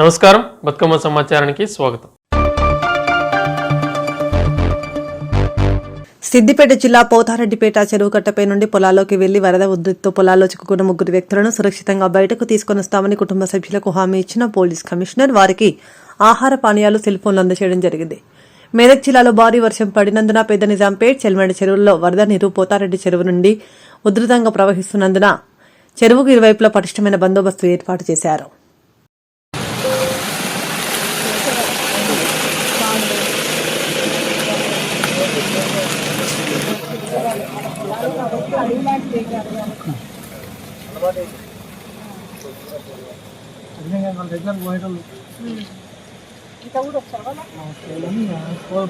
నమస్కారం, బతుకమ్మ సమాచారానికి స్వాగతం. సిద్దిపేట జిల్లా పోతారెడ్డిపేట చెరువుకట్టపై నుండి పొలాల్లోకి వెళ్లి వరద ఉధృతితో పొలాల్లో చిక్కుకున్న 3 వ్యక్తులను సురక్షితంగా బయటకు తీసుకొనిస్తామని కుటుంబ సభ్యులకు హామీ ఇచ్చిన పోలీస్ కమిషనర్ వారికి ఆహార పానీయాలు, సెల్ ఫోన్లు అందజేయడం జరిగింది. మెదక్ జిల్లాలో భారీ వర్షం పడినందున పెద్ద నిజాంపేట్, చెల్మడి చెరువుల్లో వరద నీరు పోతారెడ్డి చెరువు నుండి ఉధృతంగా ప్రవహిస్తున్నందున చెరువుకు ఇరువైపులా పటిష్టమైన బందోబస్తు ఏర్పాటు చేశారు.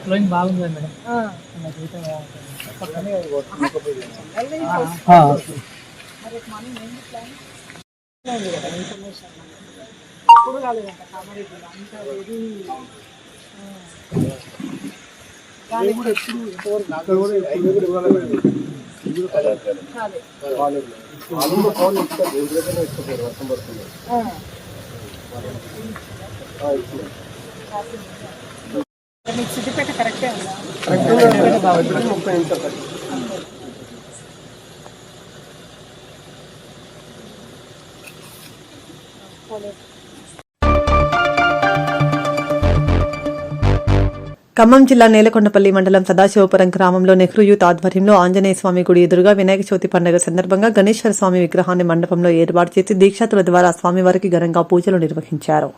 ఫ్లోయింగ్ బాగుంది మేడం. సిద్దిపేట కరెక్టే ఉందా? ఖమ్మం జిల్లా నేలకొండపల్లి మండలం సదాశివపురం గ్రామంలో నెహ్రూ యూత్ ఆధ్వర్యంలో ఆంజనేయ స్వామి గుడి ఎదురుగా వినాయక చవితి పండుగ సందర్భంగా గణేశ్వర స్వామి విగ్రహాన్ని మండపంలో ఏర్పాటు చేసి దీక్షాతుల ద్వారా స్వామివారికి ఘనంగా పూజలు నిర్వహించారు.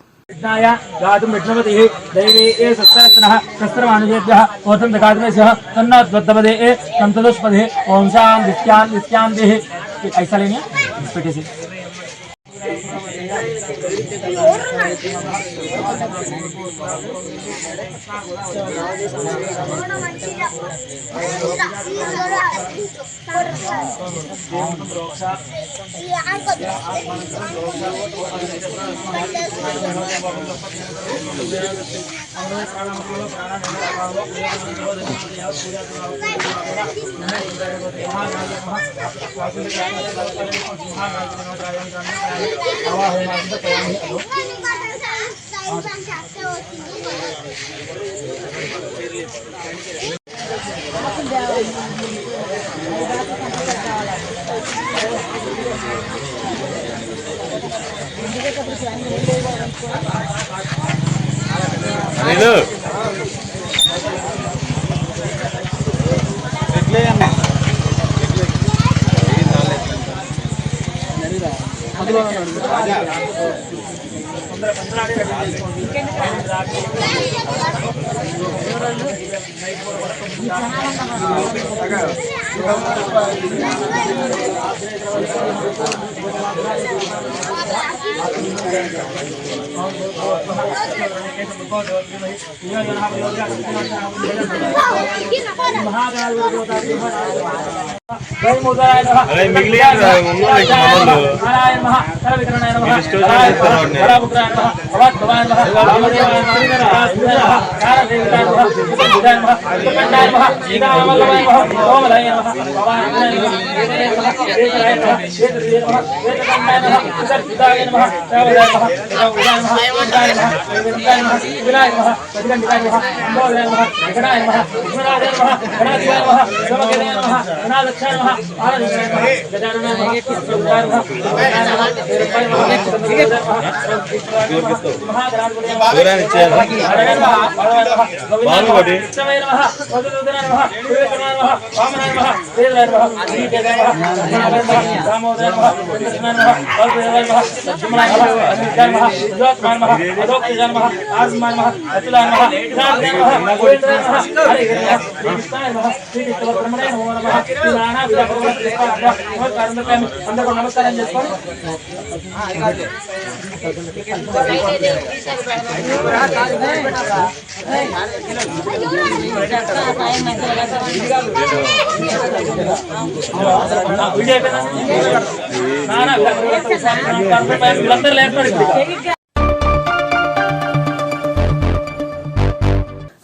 నమస్కారం చేసుకోండి.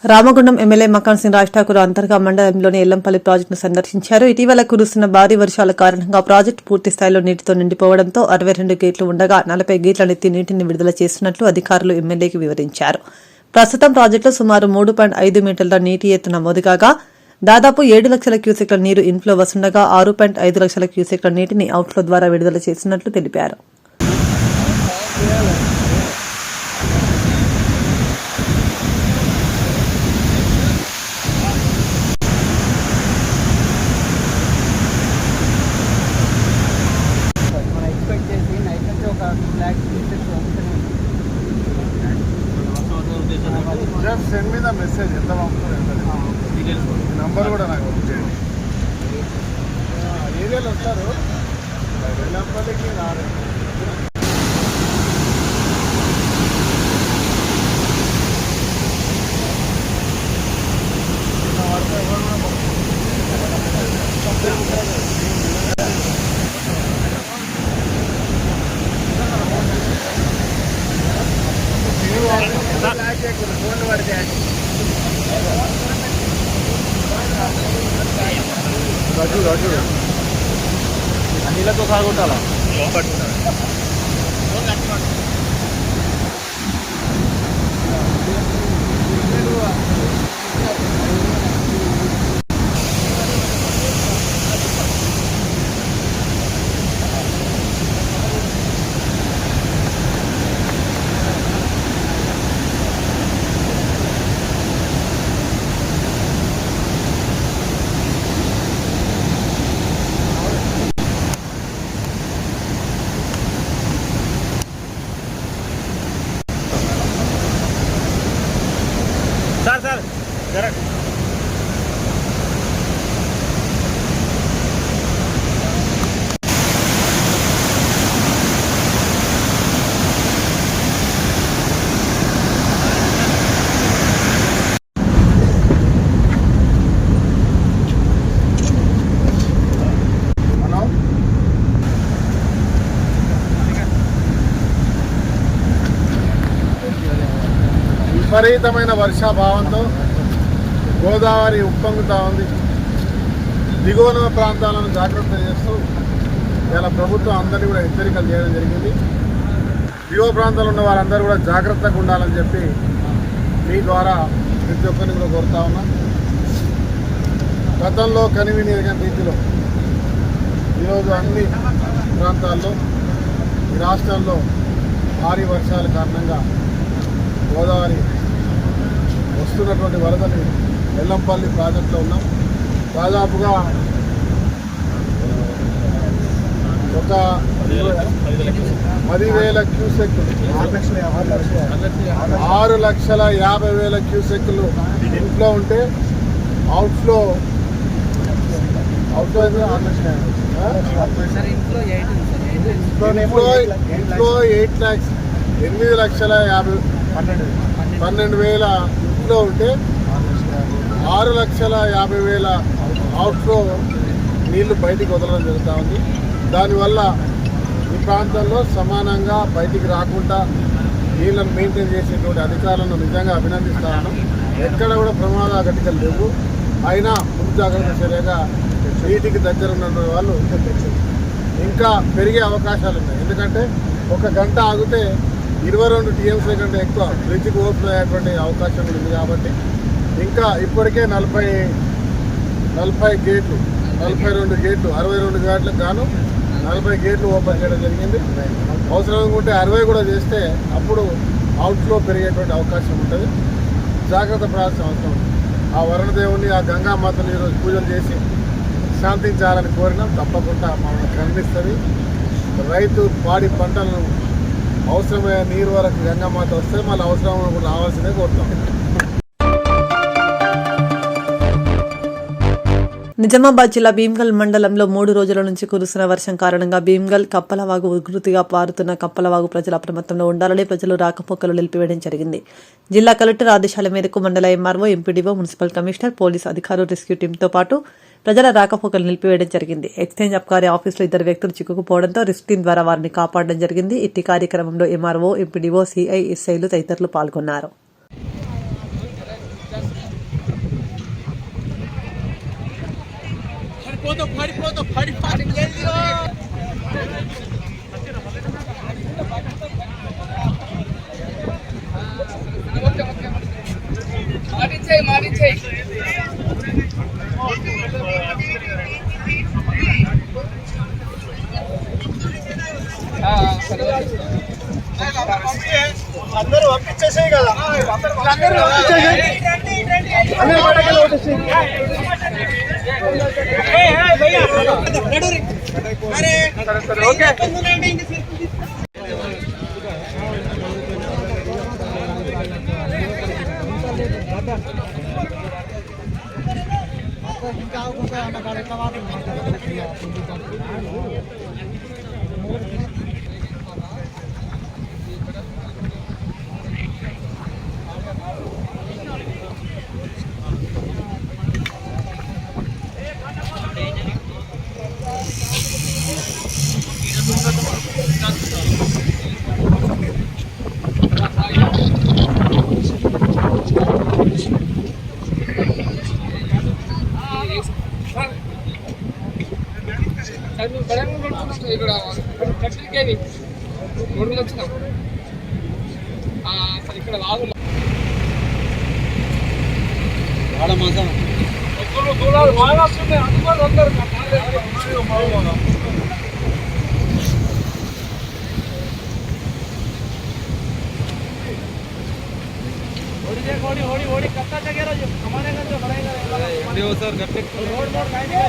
రామగుండం ఎమ్మెల్యే మకాన్ సింగ్ రాజ్ ఠాకూర్ అంతర్గా మండలంలోని ఎల్లంపల్లి ప్రాజెక్టును సందర్శించారు. ఇటీవల కురుస్తున్న భారీ వర్షాల కారణంగా ప్రాజెక్టు పూర్తి స్థాయిలో నీటితో నిండిపోవడంతో 62 గేట్లు ఉండగా 40 గేట్లనెత్తి నీటిని విడుదల చేస్తున్నట్లు అధికారులు ఎమ్మెల్యేకి వివరించారు. ప్రస్తుతం ప్రాజెక్టులో సుమారు 3.5 మీటర్ల నీటి ఎత్తు నమోదు కాగా దాదాపు 7 లక్షల క్యూసెక్ల నీరు ఇన్ఫ్లో వస్తుండగా 6.5 లక్షల క్యూసెక్ల నీటిని అవుట్ఫ్లో ద్వారా విడుదల చేస్తున్నట్లు తెలిపారు. జస్ట్ సెండ్ మీద మెసేజ్ ఎంత నంబర్ కూడా నాకు చేయండి. ఏరియాలో వస్తారు వెల్లంపల్లికి రాలేదు. రాజు నీళ్ళతో సాగుంటాలా సార్ జర విపరీతమైన వర్షాభావంతో గోదావరి ఉప్పొంగుతూ ఉంది. దిగువన ప్రాంతాలను జాగ్రత్త చేస్తూ ఇలా ప్రభుత్వం అందరినీ కూడా హెచ్చరికలు చేయడం జరిగింది. దిగువ ప్రాంతాల్లో ఉన్న వారందరూ కూడా జాగ్రత్తగా ఉండాలని చెప్పి మీ ద్వారా ప్రతి ఒక్కరిని కూడా కోరుతా ఉన్నాం. గతంలో కనివిని ఎరగని రీతిలో ఈరోజు అన్ని ప్రాంతాల్లో ఈ రాష్ట్రాల్లో భారీ వర్షాల కారణంగా గోదావరి వస్తున్నటువంటి వరదని ఎల్లంపల్లి ప్రాజెక్టులో ఉన్నాం. దాదాపుగా ఒక 10,000 క్యూసెక్లు 6,50,000 క్యూసెక్లు ఇన్ఫ్లో ఉంటే అవుట్ఫ్లో 8,12,000 ఇంట్లో ఉంటే 6,50,000 అవుట్ఫ్లో నీళ్లు బయటికి వదలడం జరుగుతూ ఉంది. దానివల్ల ఈ ప్రాంతంలో సమానంగా బయటికి రాకుండా నీళ్ళను మెయింటైన్ చేసేటువంటి అధికారులను నిజంగా అభినందిస్తాను. ఎక్కడ కూడా ప్రమాద ఘటికలు లేవు. అయినా ముందు జాగ్రత్త చర్యగా నీటికి దగ్గర ఉన్నటువంటి వాళ్ళు ఇంకా పెరిగే అవకాశాలు ఉన్నాయి. ఎందుకంటే ఒక గంట ఆగితే 22 TMC కంటే ఎక్కువ బ్రిడ్జ్కి ఓపెన్ అయ్యేటువంటి అవకాశం ఉంది. కాబట్టి ఇంకా ఇప్పటికే 40 గేట్లు 42 గేట్లు 62 గేట్లకు గాను 40 గేట్లు ఓపెన్ చేయడం జరిగింది. అవసరం ఉంటే 60 కూడా చేస్తే అప్పుడు అవుట్ఫ్లో పెరిగేటువంటి అవకాశం ఉంటుంది. జాగ్రత్త పడాల్సిన అవసరం ఉంది. ఆ వరుణదేవుని ఆ గంగామాతను ఈరోజు పూజలు చేసి శాంతించాలని కోరినాం. తప్పకుండా మనకు కనిపిస్తుంది. రైతు పాడి పంటలను అవసరమైన నీరు వరకు గంగామాత వస్తే మళ్ళీ అవసరం రావాల్సిందే కోరుతాం. నిజామాబాద్ జిల్లా భీమ్గల్ మండలంలో 3 రోజుల నుంచి కురుస్తున్న వర్షం కారణంగా భీమ్గల్ కప్పలవాగు ఉధృతిగా పారుతున్న కప్పలవాగు ప్రజలు అప్రమత్తంలో ఉండాలని ప్రజలు రాకపోకలు నిలిపివేయడం జరిగింది. జిల్లా కలెక్టర్ ఆదేశాల మేరకు మండల MRO, MPDO, municipal commissioner, police అధికారులు, రెస్క్యూ టీంతో పాటు ప్రజల రాకపోకలు నిలిపివేయడం జరిగింది. ఎక్స్చేంజ్ అబ్కారీ ఆఫీసులో 2 వ్యక్తులు చిక్కుకుపోవడంతో రిస్క్ టీం ద్వారా వారిని కాపాడడం జరిగింది. ఇట్టి కార్యక్రమంలో ఎంఆర్ఓ, ఎంపీడీఓ, సిఐ, ఎస్ఐలు తదితరులు పాల్గొన్నారు. అందరూ పంపించేసేయి కదా, అందరూ ఇక్కడ కట్టికేవి రోడ్డు మీద వచ్చినాం అసలు ఇక్కడ రాదు దూరాలు బాగా వస్తున్నాయి అందుకోసం అందరు होड़ी होड़ी होड़ी कत्ता जगह रहो हमारे घर जो बढ़ाएगा सर रोड मोड कायदे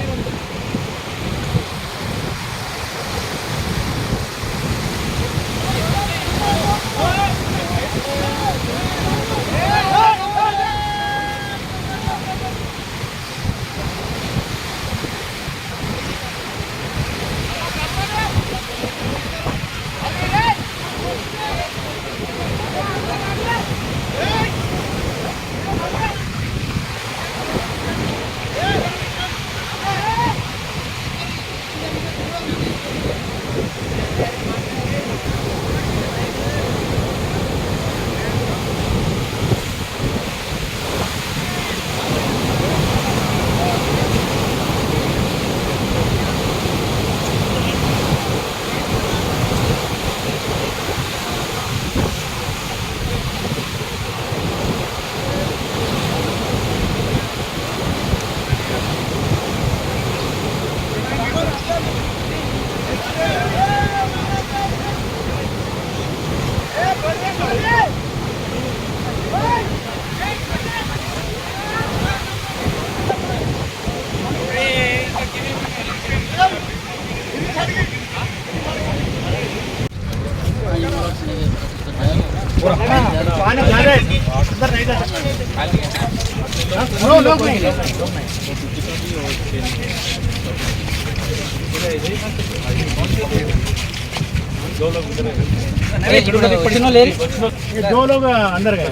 दो लोग अंदर गए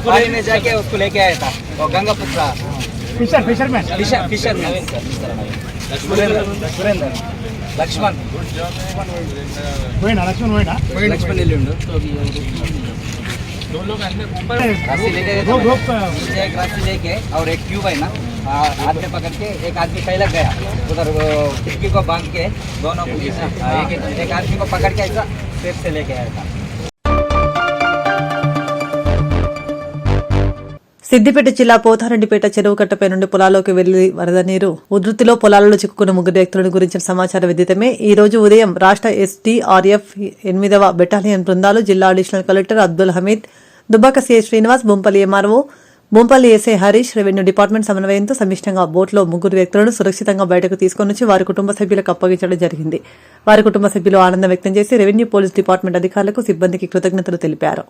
पानी में जाके उसको लेके आया था और गंगा पुत्रा फिशरमैन सुरेंद्र लक्ष्मण लक्ष्मण दो लोग अंदर ऊपर रास्ते लेके गए थे एक रास्ते लेके और एक ट्यूब है ना हाथ में पकड़ के एक आदमी पहले गया उधर खिड़की को बांध के दोनों को एक आदमी को पकड़ के ऐसा पेट से लेके आया था। సిద్దిపేట జిల్లా పోతారెడ్డిపేట చెరువు కట్టపై నుండి పొలాల్లోకి వెళ్లి వరద నీరు ఉధృతిలో పొలాలలో చిక్కుకున్న ముగ్గురు వ్యక్తులను గురించిన సమాచారం విదితమే ఈ రోజు ఉదయం రాష్ట్ర ఎస్డీఆర్ఎఫ్ 8వ బెటాలియన్ బృందాలు జిల్లా additional collector Abdul Hamid Dubbaka CI Srinivas Bompalli MRO Bompalli SI Harish revenue department సమన్వయంతో సమిష్టంగా బోట్లో ముగ్గురు వ్యక్తులను సురక్షితంగా బయటకు తీసుకొచ్చి వారి కుటుంబ సభ్యులకు అప్పగించడం జరిగింది. వారి కుటుంబ సభ్యులు ఆనందం వ్యక్తం చేసి రెవెన్యూ పోలీస్ డిపార్ట్మెంట్ అధికారులకు సిబ్బందికి కృతజ్ఞతలు తెలిపారు.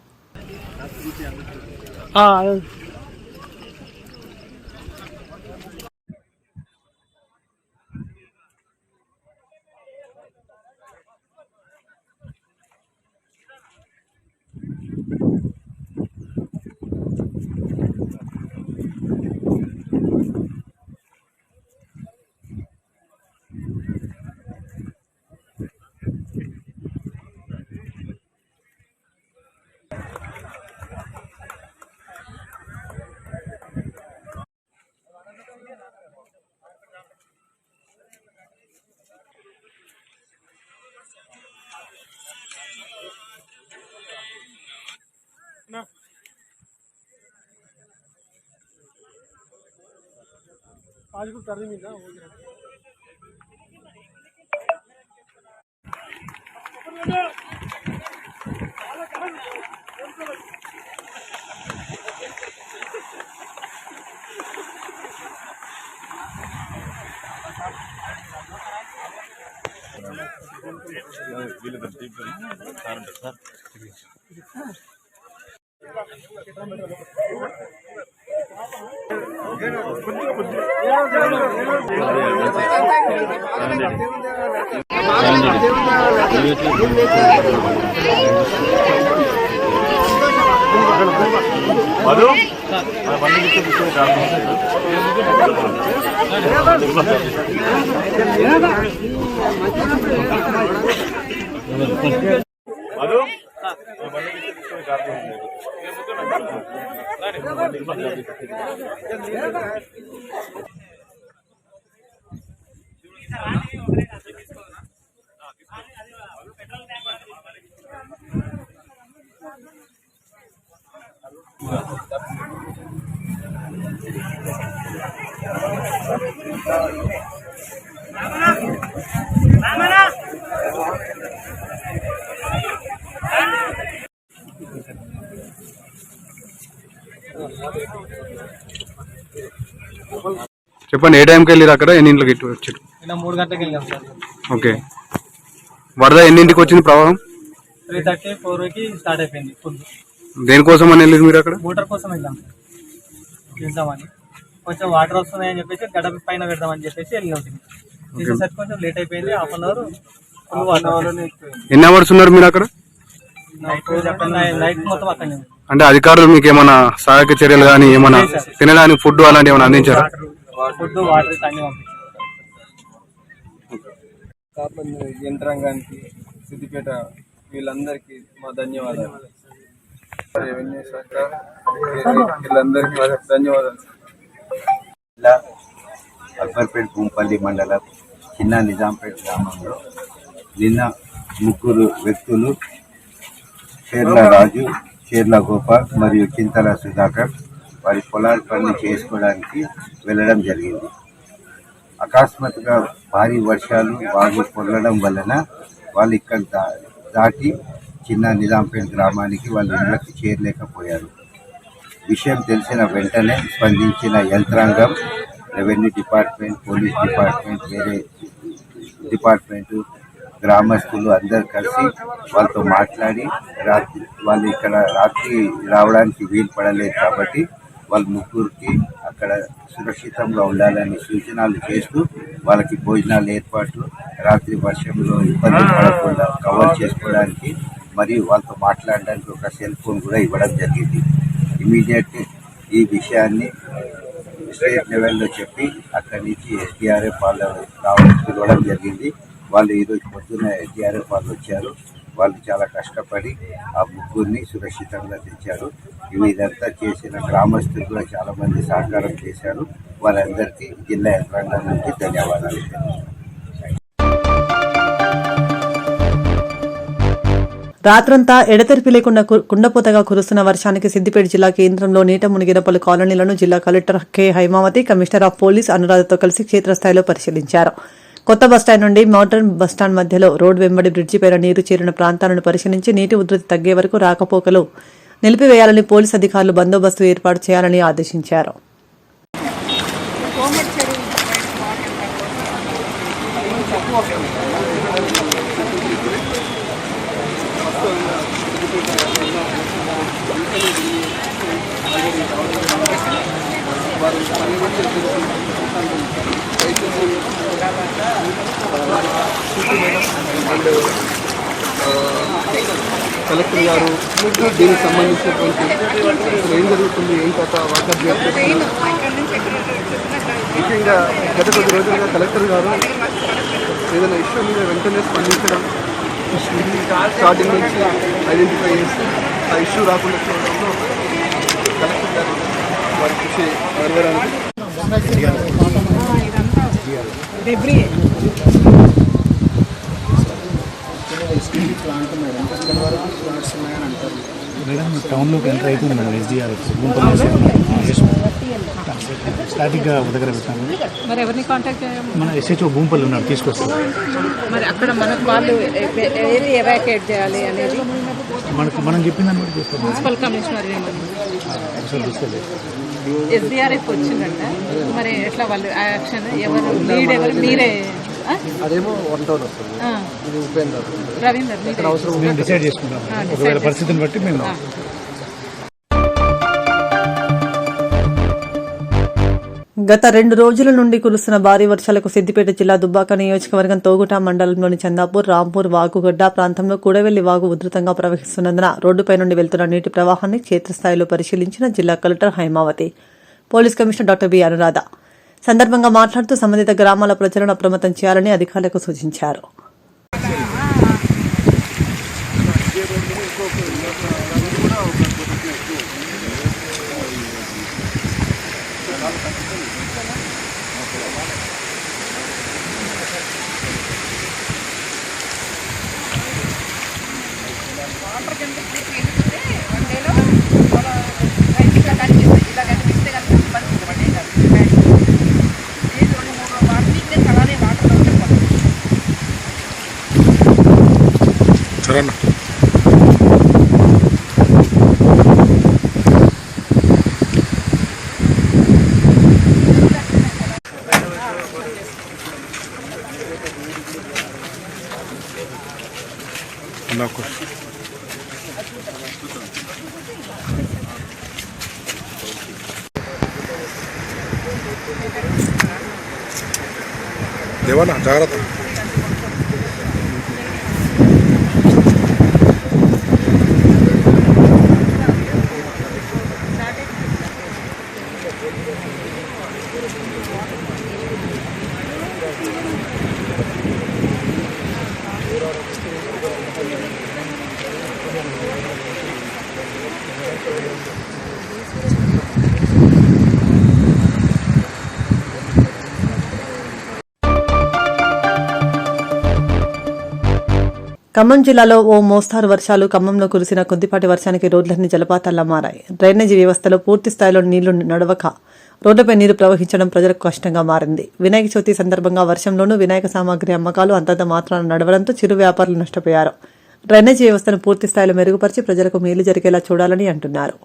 చెప్పండి, ఏ టైంకి వెళ్ళారు అక్కడ, ఎన్ని ఇంట్లోకి వచ్చారు? ఇలా 3 గంటలకు వెళ్ళాం సార్. ఓకే, వరద ఎన్నింటికి వచ్చింది ప్రవాహం? 3:30, 4కి స్టార్ట్ అయిపోయింది. ఫుల్ దేనికోసం అని వెళ్ళారు మీరు అక్కడ? మోటార్ కోసం వెళ్ళాం సార్, వెళ్దామని. కొంచెం వాటర్ వస్తున్నాయని చెప్పేసి గడప పైన పెడదామని చెప్పేసి వెళ్ళాం. తీసేసరికి కొంచెం లేట్ అయిపోయింది. 1/2 అవర్ ఫుల్ వాటర్. ఎన్ని అవర్స్ ఉన్నారు మీరు అక్కడ? నైట్ మొత్తం అక్కడనే. అంటే అధికారులు మీకు ఏమైనా సహాయక చర్యలు కానీ, ఏమైనా తినడానికి ఫుడ్ అలాంటి ఏమైనా అందించారా? ఫుడ్, వాటర్ అన్ని పంపించారు. యంత్రాంగానికి, సిద్దిపేట వీళ్ళందరికీ మా ధన్యవాదాలు. రెవెన్యూ శాఖ వీళ్ళందరికీ ధన్యవాదాలు. అక్బర్పేట్ భూంపల్లి మండలం చిన్న నిజాంపేట్ గ్రామంలో నిన్న 3 వ్యక్తులు షేర్ల రాజు, షేర్ల గోపాల్ మరియు చింతల సుధాకర్ వారి పొలాల పని చేసుకోవడానికి వెళ్ళడం జరిగింది. అకస్మాత్తుగా భారీ వర్షాలు వాగు పొల్లడం వలన వాళ్ళు ఇక్కడ దాటి చిన్న నిజాంపేట్ గ్రామానికి వాళ్ళ ఇళ్ళకి చేరలేకపోయారు. విషయం తెలిసిన వెంటనే స్పందించిన యంత్రాంగం, రెవెన్యూ డిపార్ట్మెంట్, పోలీస్ డిపార్ట్మెంట్, వేరే డిపార్ట్మెంటు, గ్రామస్తులు అందరు కలిసి వాళ్ళతో మాట్లాడి వాళ్ళు ఇక్కడ రాత్రి రావడానికి వీలు పడలేదు కాబట్టి వాళ్ళ 3కి అక్కడ సురక్షితంగా ఉండాలని సూచనలు చేస్తూ వాళ్ళకి భోజనాలు ఏర్పాట్లు, రాత్రి వర్షంలో ఇబ్బంది పడకుండా కవర్ చేసుకోవడానికి మరియు వాళ్ళతో మాట్లాడడానికి ఒక సెల్ ఫోన్ కూడా ఇవ్వడం జరిగింది. ఇమీడియట్ ఈ విషయాన్ని స్టేట్ లెవెల్లో చెప్పి అక్కడి నుంచి ఎస్డిఆర్ఎఫ్ వాళ్ళు పిలవడం జరిగింది. వాళ్ళు ఈరోజు పొద్దున్న ఎస్డిఆర్ఎఫ్ వాళ్ళు వచ్చారు. వాళ్ళు చాలా కష్టపడి ఆ 3ని సురక్షితంగా తెచ్చారు. ఇదంతా చేసిన గ్రామస్తులు కూడా చాలా మంది సహకారం చేశారు. వాళ్ళందరికీ జిల్లా యంత్రాంగం నుంచి ధన్యవాదాలు. రాత్రంతా ఎడతెరిపి లేకుండా కుండపోతగా కురుస్తున్న వర్షానికి సిద్దిపేట జిల్లా కేంద్రంలో నీట మునిగిన పలు కాలనీలను జిల్లా collector K Haimavathi, commissioner of police అనురాధతో కలిసి క్షేత్రస్థాయిలో పరిశీలించారు. కొత్త బస్టాండ్ నుండి మోడర్న్ బస్టాండ్ మధ్యలో రోడ్డు వెంబడి బ్రిడ్జిపైన నీరు చేరిన ప్రాంతాలను పరిశీలించి నీటి ఉధృతి తగ్గే వరకు రాకపోకలు నిలిపివేయాలని పోలీసు అధికారులు బందోబస్తు ఏర్పాటు చేయాలని ఆదేశించారు. కలెక్టర్ గారు దీనికి సంబంధించినటువంటి ఏం జరుగుతుంది, ఏం కథ వాట్సాప్ చేస్తున్నారు. ముఖ్యంగా గత కొద్ది రోజులుగా కలెక్టర్ గారు ఏదైనా ఇష్యూ మీద వెంటనే స్పందించడం, స్టార్టింగ్ నుంచి ఐడెంటిఫై చేసి ఆ ఇష్యూ రాకుండా చూడడంలో కలెక్టర్ గారు వారి కృషి నెరవేరాలి. ప్లాంట్ మేడం ఇక్కడ వరకు ఫ్లాట్స్ ఉన్నాయని అంటారు. మేడం టౌన్లోకి ఎంటర్ అవుతుంది మేడం ఎస్డిఆర్ స్టాటిక్గా ఒక దగ్గర పెట్టాము. మరి ఎవరిని కాంటాక్ట్ చేయాలి? మన ఎస్హెచ్ఓ భూంపల్లి ఉన్నాడు, తీసుకొస్తాం. మరి అక్కడ మనకు వాళ్ళు ఏది ఎవాక్యుయేట్ చేయాలి అనేది మనం చెప్పిన దాన్ని బట్టి చేస్తాం. మున్సిపల్ కమిషనర్ అసలు తీసుకోలేదు. ఎస్డిఆర్ఎఫ్ వచ్చిందంట. మరి ఎట్లా వాళ్ళు యాక్షన్ ఎవరు లీడ్ ఎవరు? మీరే అదేమో వన్ టౌన్ వస్తుంది, ఇది ఉపేందర్ రవీందర్ మీరే మేము డిసైడ్ చేసుకుంటాం. ఒకవేళ పరిస్థితిని బట్టి మేము గత 2 రోజుల నుండి కురుస్తున్న భారీ వర్షాలకు సిద్దిపేట జిల్లా దుబ్బాక నియోజకవర్గం తోగుట మండలంలోని చందాపూర్, రాంపూర్, వాగుగడ్డ ప్రాంతంలో కూడవెల్లి వాగు ఉధృతంగా ప్రవహిస్తున్నందున రోడ్డుపై నుండి వెళ్తున్న నీటి ప్రవాహాన్ని క్షేత్రస్థాయిలో పరిశీలించిన జిల్లా collector Haimavathi, police commissioner doctor B Anuradha సందర్భంగా మాట్లాడుతూ సంబంధిత గ్రామాల ప్రజలను అప్రమత్తం చేయాలని అధికారులకు సూచించారు. సరేనా? దేవనా జాగ్రత్త. ఖమ్మం జిల్లాలో ఓ మోస్తారు వర్షాలు. ఖమ్మంలో కురిసిన కొద్దిపాటి వర్షానికి రోడ్లన్నీ జలపాతాల్లా మారాయి. డ్రైనేజీ వ్యవస్థలో పూర్తి స్థాయిలో నీళ్లు నడవక రోడ్లపై నీరు ప్రవహించడం ప్రజలకు కష్టంగా మారింది. వినాయక చవితి సందర్భంగా వర్షంలోనూ వినాయక సామాగ్రి అమ్మకాలు అంతంత మాత్రాన నడవడంతో చిరు వ్యాపారులు నష్టపోయారు. డ్రైనేజీ వ్యవస్థను పూర్తి స్థాయిలో మెరుగుపరిచి ప్రజలకు మేలు జరిగేలా చూడాలని అంటున్నారు.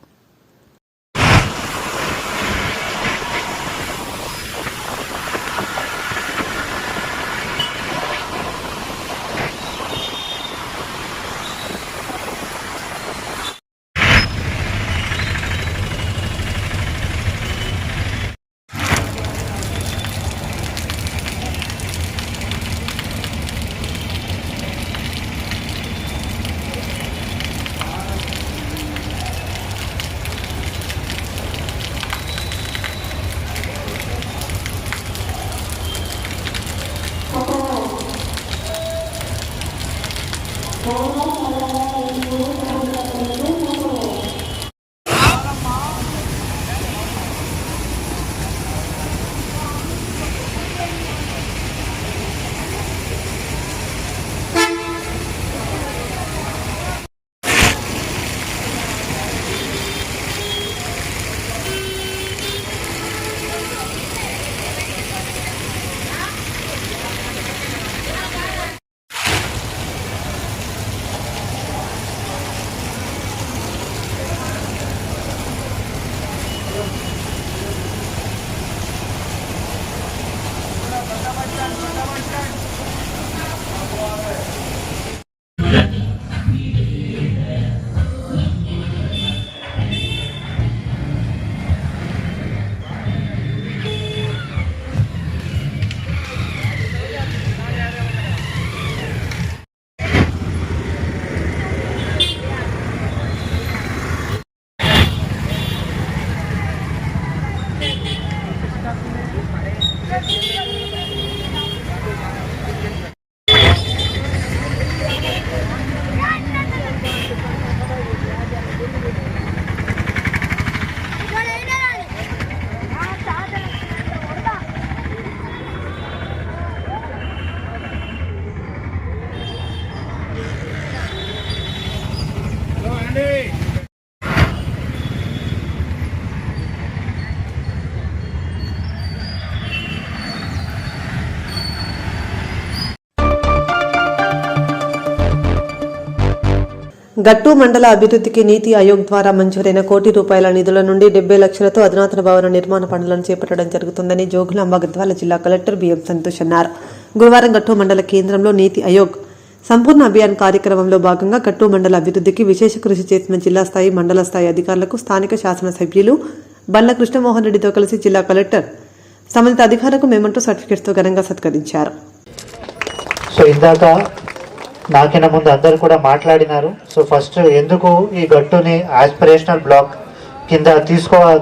గట్టు మండల అభివృద్ధికి నీతి ఆయోగ్ ద్వారా మంజూరైన ₹1 కోటి నిధుల నుండి 70 లక్షలతో అధునాతన భవన నిర్మాణ పనులను చేపట్టడం జరుగుతుందని జోగులాంబ గద్వాల జిల్లా కలెక్టర్ బిఎం సంతోష్ అన్నారు. గురువారం గట్టు మండల కేంద్రంలో నీతి ఆయోగ్ సంపూర్ణ అభియాన్ కార్యక్రమంలో భాగంగా గట్టు మండల అభివృద్ధికి విశేష కృషి చేసిన జిల్లా స్థాయి మండల స్థాయి అధికారులకు స్థానిక శాసనసభ్యులు బల్ల కృష్ణమోహన్ రెడ్డితో కలిసి జిల్లా కలెక్టర్ సంబంధిత అధికారులకు మేమంటూ సర్టిఫికెట్స్తో ఘనంగా సత్కరించారు. సో ఇందాక నాకైనా ముందు అందరు కూడా మాట్లాడినారు. సో ఫస్ట్ ఎందుకు ఈ గట్టుని ఆస్పిరేషనల్ బ్లాక్ కింద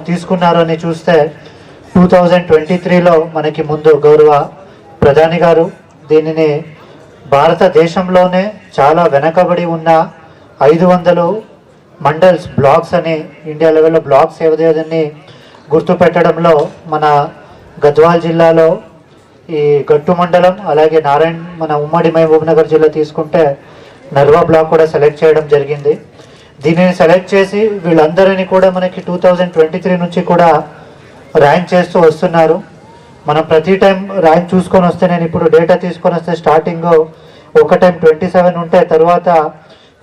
తీసుకున్నారు అని చూస్తే 2023లో మనకి ముందు గౌరవ ప్రధాని గారు దీనిని భారతదేశంలోనే చాలా వెనకబడి ఉన్న 500 మండల్స్ బ్లాక్స్ అని ఇండియా లెవెల్లో బ్లాక్స్ ఏవదేదని గుర్తుపెట్టడంలో మన గద్వాల్ జిల్లాలో ఈ గట్టు మండలం అలాగే మన ఉమ్మడి మహబూబ్నగర్ జిల్లా తీసుకుంటే నర్వా బ్లాక్ కూడా సెలెక్ట్ చేయడం జరిగింది. దీనిని సెలెక్ట్ చేసి వీళ్ళందరినీ కూడా మనకి 2023 నుంచి కూడా ర్యాంక్ చేస్తూ వస్తున్నారు. మనం ప్రతి టైం ర్యాంక్ చూసుకొని వస్తే నేను ఇప్పుడు డేటా తీసుకొని వస్తే స్టార్టింగ్ ఒక టైం 27 ఉంటే తర్వాత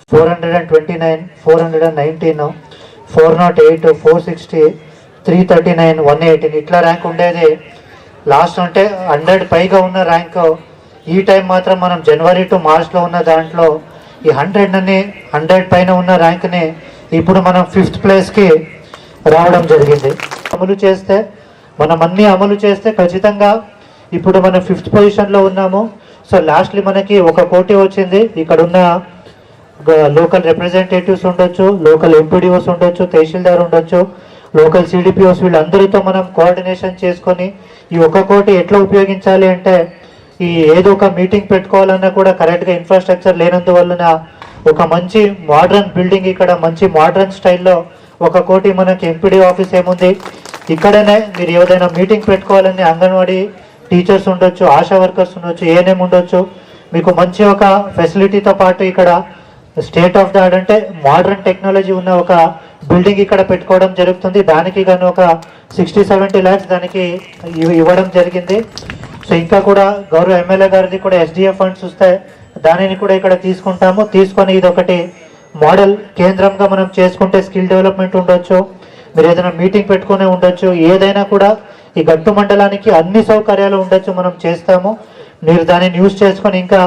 429, 419, 408, 460, 339, 118 ఇట్లా ర్యాంక్ ఉండేది. లాస్ట్ అంటే 100 పైగా ఉన్న ర్యాంక్ ఈ టైం మాత్రం మనం జనవరి టు మార్చ్లో ఉన్న దాంట్లో ఈ 100 పైన ఉన్న ర్యాంక్ని ఇప్పుడు మనం 5th ప్లేస్కి రావడం జరిగింది. అమలు చేస్తే ఖచ్చితంగా ఇప్పుడు మనం 5th పొజిషన్లో ఉన్నాము. సో లాస్ట్లీ మనకి 1 కోటి వచ్చింది. ఇక్కడ ఉన్న లోకల్ రిప్రజెంటేటివ్స్ ఉండొచ్చు, లోకల్ ఎంపీడీఓస్ ఉండొచ్చు, తహసీల్దార్ ఉండొచ్చు, లోకల్ సిడిపిఓస్ వీళ్ళందరితో మనం కోఆర్డినేషన్ చేసుకొని ఈ 1 కోటి ఎట్లా ఉపయోగించాలి అంటే ఈ ఏదో ఒక మీటింగ్ పెట్టుకోవాలన్నా కూడా కరెక్ట్గా ఇన్ఫ్రాస్ట్రక్చర్ లేనందువలన ఒక మంచి మోడర్న్ బిల్డింగ్ ఇక్కడ మంచి మోడర్న్ స్టైల్లో 1 కోటి మనకి ఎంపీడీ ఆఫీస్ ఏముంది ఇక్కడనే మీరు ఏదైనా మీటింగ్ పెట్టుకోవాలని అంగన్వాడీ టీచర్స్ ఉండొచ్చు, ఆశా వర్కర్స్ ఉండొచ్చు, ఏఎన్ఎం ఉండొచ్చు, మీకు మంచి ఒక ఫెసిలిటీతో పాటు ఇక్కడ స్టేట్ ఆఫ్ ద ఆర్ట్ అంటే మోడర్న్ టెక్నాలజీ ఉన్న ఒక బిల్డింగ్ ఇక్కడ పెట్టుకోవడం జరుగుతుంది. దానికి గాను ఒక 60-70 lakhs దానికి ఇవ్వడం జరిగింది. సో ఇంకా కూడా గౌరవ ఎమ్మెల్యే గారిది కూడా SDF ఫండ్స్ వస్తాయి, దానిని కూడా ఇక్కడ తీసుకొని ఇది ఒకటి మోడల్ కేంద్రంగా మనం చేసుకుంటే స్కిల్ డెవలప్మెంట్ ఉండొచ్చు, మీరు ఏదైనా మీటింగ్ పెట్టుకునే ఉండొచ్చు, ఏదైనా కూడా ఈ గట్టు మండలానికి అన్ని సౌకర్యాలు ఉండొచ్చు మనం చేస్తాము. మీరు దానిని యూజ్ చేసుకొని ఇంకా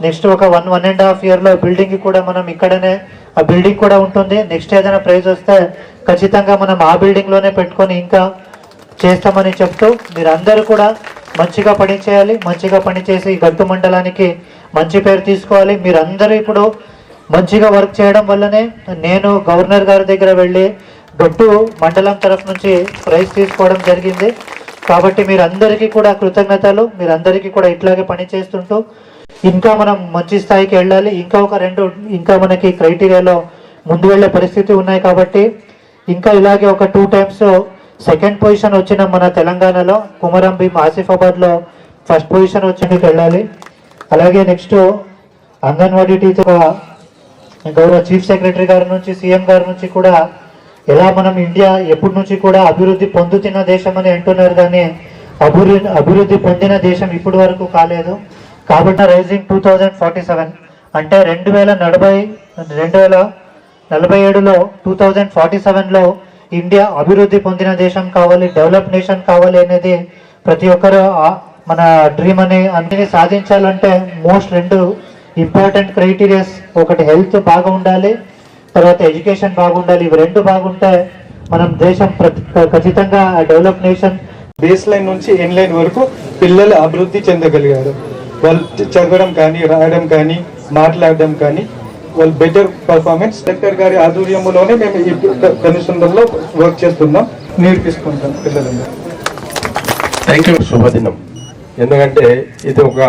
నెక్స్ట్ ఒక 1.5 yearలో బిల్డింగ్ కూడా మనం ఇక్కడనే ఆ బిల్డింగ్ కూడా ఉంటుంది. నెక్స్ట్ ఏదైనా ప్రైజ్ వస్తే ఖచ్చితంగా మనం ఆ బిల్డింగ్లోనే పెట్టుకొని ఇంకా చేస్తామని చెప్తూ మీరందరూ కూడా మంచిగా పని చేయాలి. మంచిగా పనిచేసి ఈ గట్టు మండలానికి మంచి పేరు తీసుకోవాలి. మీరందరూ ఇప్పుడు మంచిగా వర్క్ చేయడం వల్లనే నేను గవర్నర్ గారి దగ్గర వెళ్ళి గట్టు మండలం తరఫు నుంచి ప్రైజ్ తీసుకోవడం జరిగింది. కాబట్టి మీరందరికీ కూడా కృతజ్ఞతలు. మీరందరికీ కూడా ఇట్లాగే పని చేస్తుంటూ ఇంకా మనం మంచి స్థాయికి వెళ్ళాలి. ఇంకా మనకి క్రైటీరియాలో ముందు వెళ్ళే పరిస్థితి ఉన్నాయి. కాబట్టి ఇంకా ఇలాగే ఒక 2 times సెకండ్ పొజిషన్ వచ్చిన మన తెలంగాణలో కుమరం భీం ఆసిఫాబాద్లో ఫస్ట్ పొజిషన్ వచ్చి వెళ్ళాలి. అలాగే నెక్స్ట్ అంగన్వాడీ టీచర్ గౌరవ చీఫ్ సెక్రటరీ గారి నుంచి సీఎం గారి నుంచి కూడా ఎలా మనం ఇండియా ఎప్పటి నుంచి కూడా అభివృద్ధి పొందుతున్న దేశం అని అంటున్నారు, కానీ అభివృద్ధి పొందిన దేశం ఇప్పటి వరకు కాలేదు. కాబట్టి రైజింగ్ 2047 అంటే 2047లో 2047లో ఇండియా అభివృద్ధి పొందిన దేశం కావాలి, డెవలప్ నేషన్ కావాలి అనేది ప్రతి ఒక్కరు మన డ్రీమ్ అని అన్ని సాధించాలంటే మోస్ట్ 2 ఇంపార్టెంట్ క్రైటీరియాస్, ఒకటి హెల్త్ బాగా ఉండాలి, తర్వాత ఎడ్యుకేషన్ బాగుండాలి. ఇవి 2 బాగుంటే మనం దేశం ఖచ్చితంగా డెవలప్ నేషన్. బేస్ లైన్ నుంచి ఎండ్ లైన్ వరకు పిల్లలు అభివృద్ధి చెందగలిగారు. వాళ్ళు చదవడం కానీ, రాయడం కానీ, మాట్లాడడం కానీ వాళ్ళు బెటర్ పర్ఫార్మెన్స్. కలెక్టర్ గారి ఆధ్వర్యంలోనే మేము ఈ కమిషన్లో వర్క్ చేస్తున్నాం, నేర్పిస్తుంటాం పిల్లలందరూ. Thank you. శుభదినం. ఎందుకంటే ఇది ఒక